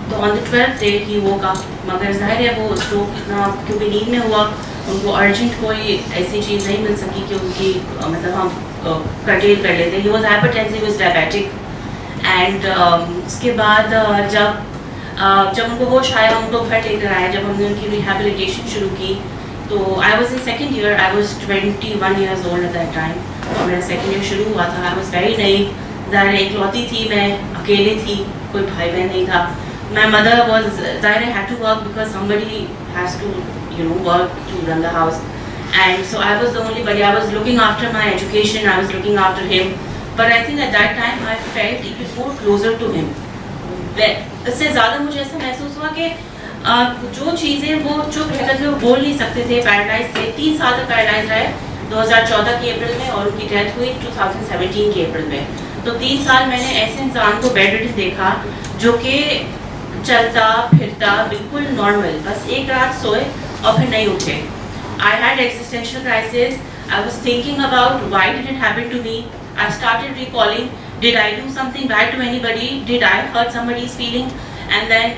تو آن دا 12th day ہی ووک اپ. مگر ظاہر ہے وہ اسٹروک اتنا کیونکہ نیند میں ہوا, ان کو ارجنٹ کوئی ایسی چیز نہیں مل سکی کہ ان کی مطلب ہم کرٹیل کر لیتے. He was hypertensive, he was diabetic. And اس کے بعد جب ان کو ہوش آیا, ان کو گھر لے کر آیا, جب ہم نے ان کی ریہیبلیٹیشن شروع کی, تو I was in second year. I was 21 years old at that time. اور میرا سیکنڈ ایئر شروع ہوا تھا. آئی واز ویری نئی, ظاہر اکلوتی تھی میں, اکیلے تھی, کوئی بھائی بہن نہیں تھا. مائی مدر واز ظاہر had to work because somebody has to work to run the house. And so I was the only body. I was looking after my education, I was looking after him. But I think at that time I felt even more closer to him. اس سے زیادہ مجھے ایسا محسوس ہوا کہ جو چیزیں وہ چپ رہ کر کے وہ بول نہیں سکتے تھے. پیرالائز تھے, 3 سال تک پیرالائز رہے, 2014 کی اپریل میں, اور ان کی ڈیتھ ہوئی 2017 کی اپریل میں. تو 3 سال میں نے ایسے انسان کو بیڈ ریڈن دیکھا جو کہ چلتا پھرتا بالکل نارمل, بس ایک رات سوئے اور پھر نہیں اٹھے. I had existential crisis. I was thinking about why did it happen to me. I started recalling, did I do something bad to anybody? Did I hurt somebody's feeling? And then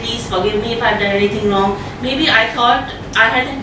please forgive me if I've done anything wrong. Maybe I thought I had that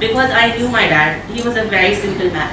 because I knew my dad. He was a very simple man.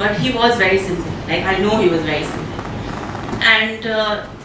but he was very simple. Like I know he was very simple. And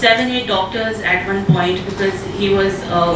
7-8 doctors at one point because he was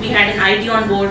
we had an ID on board.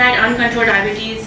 had uncontrolled diabetes,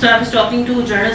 So I was talking to general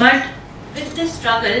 But with this struggle,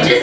it is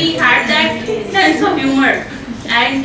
he had that sense of humor and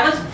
I was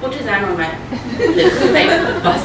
put his hand on my like bus.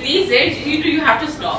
please you have to stop.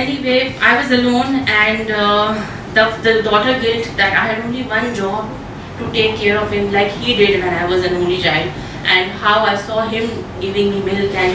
anyway I was alone and the daughter guilt that I had only one job to take care of him like he did when I was an only child, and how I saw him giving me milk and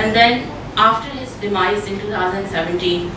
And then after his demise in 2017,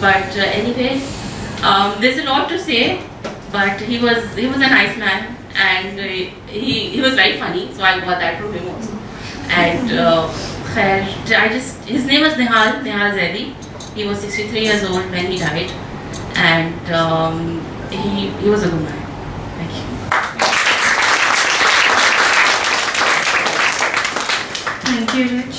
But anyway, there's a lot to say, but he was a nice man and he was very funny, so I got that from him also. And his name was Nihal Zaidi. He was 63 years old when he died, and he was a good man. Thank you. Thank you, Rich.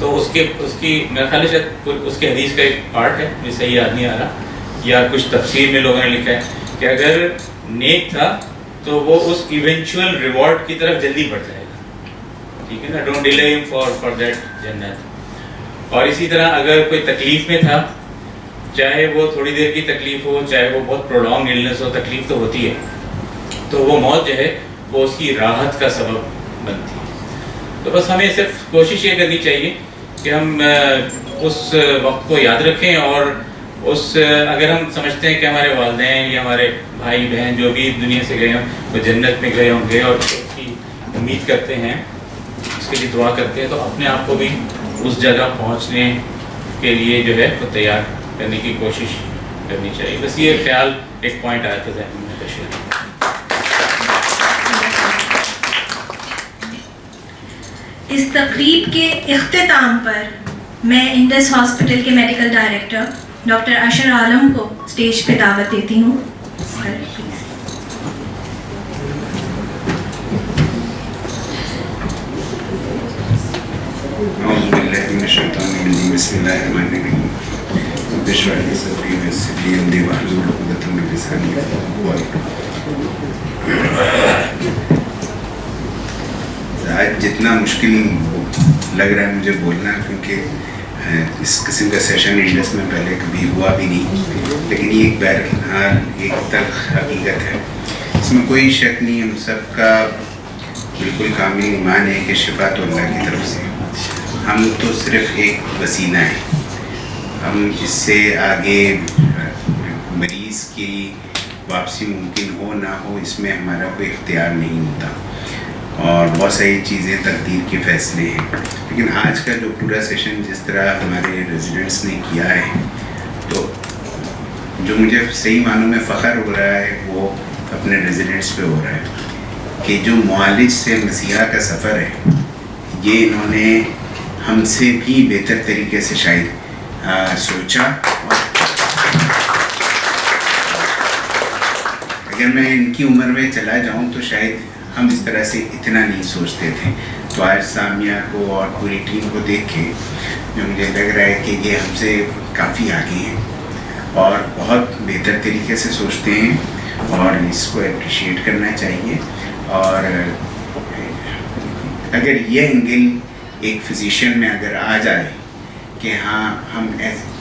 تو اس کی میرا خیال ہے شاید اس کے حدیث کا ایک پارٹ ہے، مجھے صحیح یاد نہیں آ رہا، یا کچھ تفسیر میں لوگوں نے لکھا ہے کہ اگر نیک تھا تو وہ اس ایونچوئل ریوارڈ کی طرف جلدی بڑھ جائے گا، ٹھیک ہے نا، ڈونٹ ڈیلے ہم فار دیٹ جنت. اور اسی طرح اگر کوئی تکلیف میں تھا، چاہے وہ تھوڑی دیر کی تکلیف ہو، چاہے وہ بہت پروڈونگ النس ہو، تکلیف تو ہوتی ہے، تو وہ موت جو ہے وہ اس کی راحت کا سبب بنتی ہے. تو بس ہمیں صرف کوشش یہ کرنی چاہیے کہ ہم اس وقت کو یاد رکھیں، اور اگر ہم سمجھتے ہیں کہ ہمارے والدین یا ہمارے بھائی بہن جو بھی دنیا سے گئے ہوں وہ جنت میں گئے ہوں گے اور اس کی امید کرتے ہیں، اس کے لیے دعا کرتے ہیں، تو اپنے آپ کو بھی اس جگہ پہنچنے کے لیے جو ہے وہ تیار کرنے کی کوشش کرنی چاہیے. بس یہ خیال ایک پوائنٹ آیا تھا ذہن میں تشریح. اس تقریب کے اختتام پر میں انڈس ہاسپٹل کے میڈیکل ڈائریکٹر ڈاکٹر اشر عالم کو اسٹیج پہ دعوت دیتی ہوں. اعوذ باللہ من الشیطان الرجیم، بسم اللہ الرحمن الرحیم. رب اشرح لی صدری ویسر لی امری واحلل عقدۃ من لسانی یفقهوا قولی. آج جتنا مشکل لگ رہا ہے مجھے بولنا، کیونکہ اس قسم کا سیشن انڈس میں پہلے کبھی ہوا بھی نہیں، لیکن یہ ایک بہرحال ایک تلخ حقیقت ہے، اس میں کوئی شک نہیں. ہم سب کا بالکل کامل ایمان ہے کہ شفا تو اللہ کی طرف سے، ہم تو صرف ایک وسیلہ ہیں. ہم اس سے آگے مریض کی واپسی ممکن ہو نہ ہو اس میں ہمارا کوئی اختیار نہیں ہوتا، اور بہت ساری چیزیں تقدیر کے فیصلے ہیں. لیکن آج کا جو پورا سیشن جس طرح ہمارے ریزیڈنٹس نے کیا ہے، تو جو مجھے صحیح معنوں میں فخر ہو رہا ہے وہ اپنے ریزیڈنٹس پہ ہو رہا ہے کہ جو معالج سے مسیحا کا سفر ہے، یہ انہوں نے ہم سے بھی بہتر طریقے سے شاید سوچا. اگر میں ان کی عمر میں چلا جاؤں تو شاید ہم اس طرح سے اتنا نہیں سوچتے تھے. تو آج سامیہ کو اور پوری ٹیم کو دیکھ کے جو مجھے لگ رہا ہے کہ یہ ہم سے کافی آگے ہیں اور بہت بہتر طریقے سے سوچتے ہیں، اور اس کو اپریشیٹ کرنا چاہیے. اور اگر یہ اینگل ایک فزیشین میں اگر آ جائے کہ ہاں ہم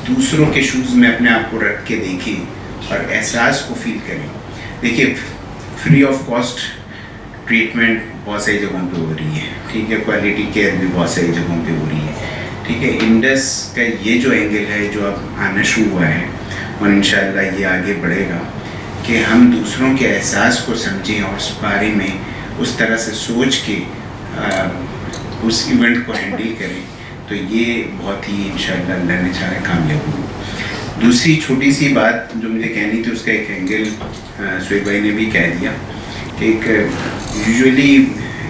دوسروں کے شوز میں اپنے آپ کو رکھ کے دیکھیں اور احساس کو فیل کریں. دیکھیے، فری آف کاسٹ ٹریٹمنٹ بہت ساری جگہوں پہ ہو رہی ہے، ٹھیک ہے، کوالٹی کیئر بھی بہت ساری جگہوں پہ ہو رہی ہے، ٹھیک ہے. انڈس کا یہ جو اینگل ہے جو اب آنا شروع ہوا ہے، اور انشاءاللہ یہ آگے بڑھے گا کہ ہم دوسروں کے احساس کو سمجھیں اور اس بارے میں اس طرح سے سوچ کے اس ایونٹ کو ہینڈل کریں، تو یہ بہت ہی انشاءاللہ اللہ نے چاہے کامیاب ہو. دوسری چھوٹی سی بات جو مجھے کہنی تھی، اس کا ایک اینگل سہیل بھائی نے بھی کہہ دیا کہ ایک یوزولی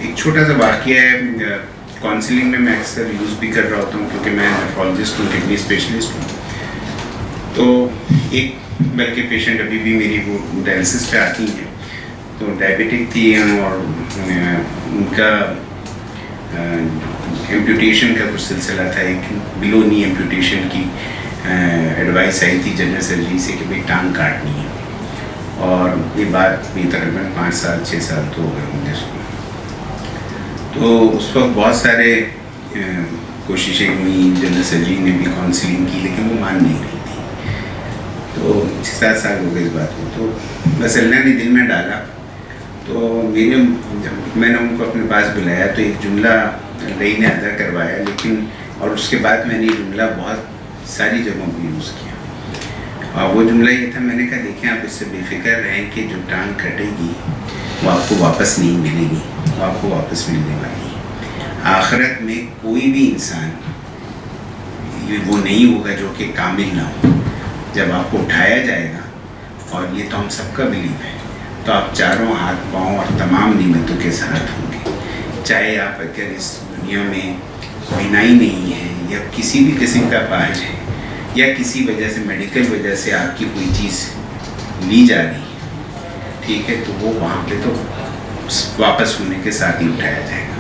ایک چھوٹا سا واقعہ ہے، کاؤنسلنگ میں میں اکثر یوز بھی کر رہا ہوتا ہوں کیونکہ میں نیفرولوجسٹ ہوں، کڈنی اسپیشلسٹ ہوں. تو ایک بلکہ پیشنٹ ابھی بھی میری وہ ڈائلسس پہ آتی ہیں، تو ڈائبٹک تھی اور ان کا ایمپیوٹیشن کا کچھ سلسلہ تھا، ایک بلو نی ایمپیوٹیشن کی ایڈوائس آئی تھی جنرل سرجری سے کہ بھائی ٹانگ کاٹنی ہے. اور یہ بات بھی تقریباً 5 سال 6 سال تو ہو گئے ہوں گے اس کو. تو اس وقت بہت سارے کوششیں ہوئی، جنرل سرجری نے بھی کاؤنسلنگ کی، لیکن وہ مان نہیں رہی تھی. تو 6-7 سال ہو گئے اس بات کو. تو بس اللہ نے دل میں ڈالا، تو جب میں نے ان کو اپنے پاس بلایا تو ایک جملہ اللہ نے ادا کروایا، لیکن اور اس کے بعد میں نے یہ جملہ بہت ساری جگہوں پہ یوز کیا. اور وہ جملہ یہ تھا، میں نے کہا دیکھیں آپ اس سے بے فکر رہیں کہ جو ٹانگ کٹے گی وہ آپ کو واپس نہیں ملے گی، وہ آپ کو واپس ملنے والی ہے. آخرت میں کوئی بھی انسان وہ نہیں ہوگا جو کہ کامل نہ ہو. جب آپ کو اٹھایا جائے گا، اور یہ تو ہم سب کا بلیو ہے، تو آپ چاروں ہاتھ پاؤں اور تمام نعمتوں کے ساتھ ہوں گے. چاہے آپ اگر اس دنیا میں بینائی نہیں ہے یا کسی بھی قسم کا پاج ہے یا کسی وجہ سے میڈیکل وجہ سے آپ کی کوئی چیز لی جا رہی ہے، ٹھیک ہے، تو وہ وہاں پہ تو واپس ہونے کے ساتھ ہی اٹھایا جائے گا.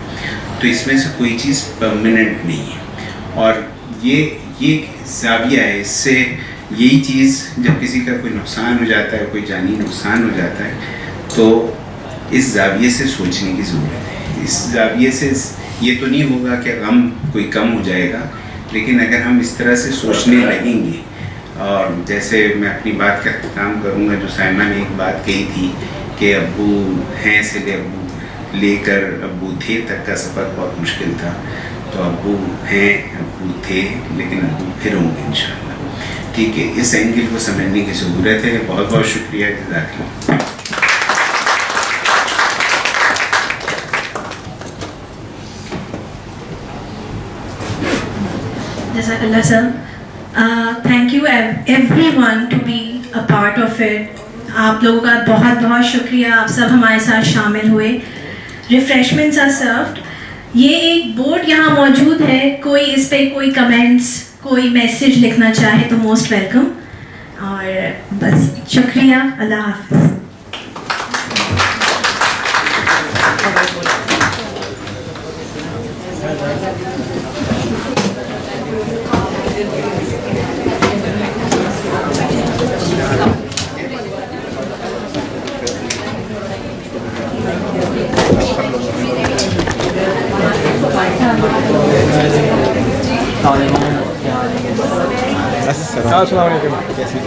تو اس میں سے کوئی چیز پرماننٹ نہیں ہے. اور یہ زاویہ ہے، اس سے یہی چیز جب کسی کا کوئی نقصان ہو جاتا ہے، کوئی جانی نقصان ہو جاتا ہے، تو اس زاویے سے سوچنے کی ضرورت ہے. اس زاویے سے یہ تو نہیں ہوگا کہ غم کوئی کم ہو جائے گا، لیکن اگر ہم اس طرح سے سوچنے لگیں گے، اور جیسے میں اپنی بات کا اختتام کروں گا، جو سائمہ نے ایک بات کہی تھی کہ ابو ہیں سے لے کر ابو تھے تک کا سفر بہت مشکل تھا، تو ابو ہیں، ابو تھے، لیکن ابو پھر ہوں گے انشاءاللہ. ٹھیک ہے، اس اینگل کو سمجھنے کی ضرورت ہے. بہت بہت شکریہ، جزاک اللہ. جزاک اللہ sir. Thank you everyone to be a part of it. آپ لوگوں کا بہت بہت شکریہ، آپ سب ہمارے ساتھ شامل ہوئے. ریفریشمنٹس آر سروڈ. یہ ایک بورڈ یہاں موجود ہے، کوئی اس پہ کوئی کمنٹس، کوئی میسیج لکھنا چاہے تو موسٹ ویلکم. اور بس شکریہ، اللہ حافظ. السلام علیکم. کیسے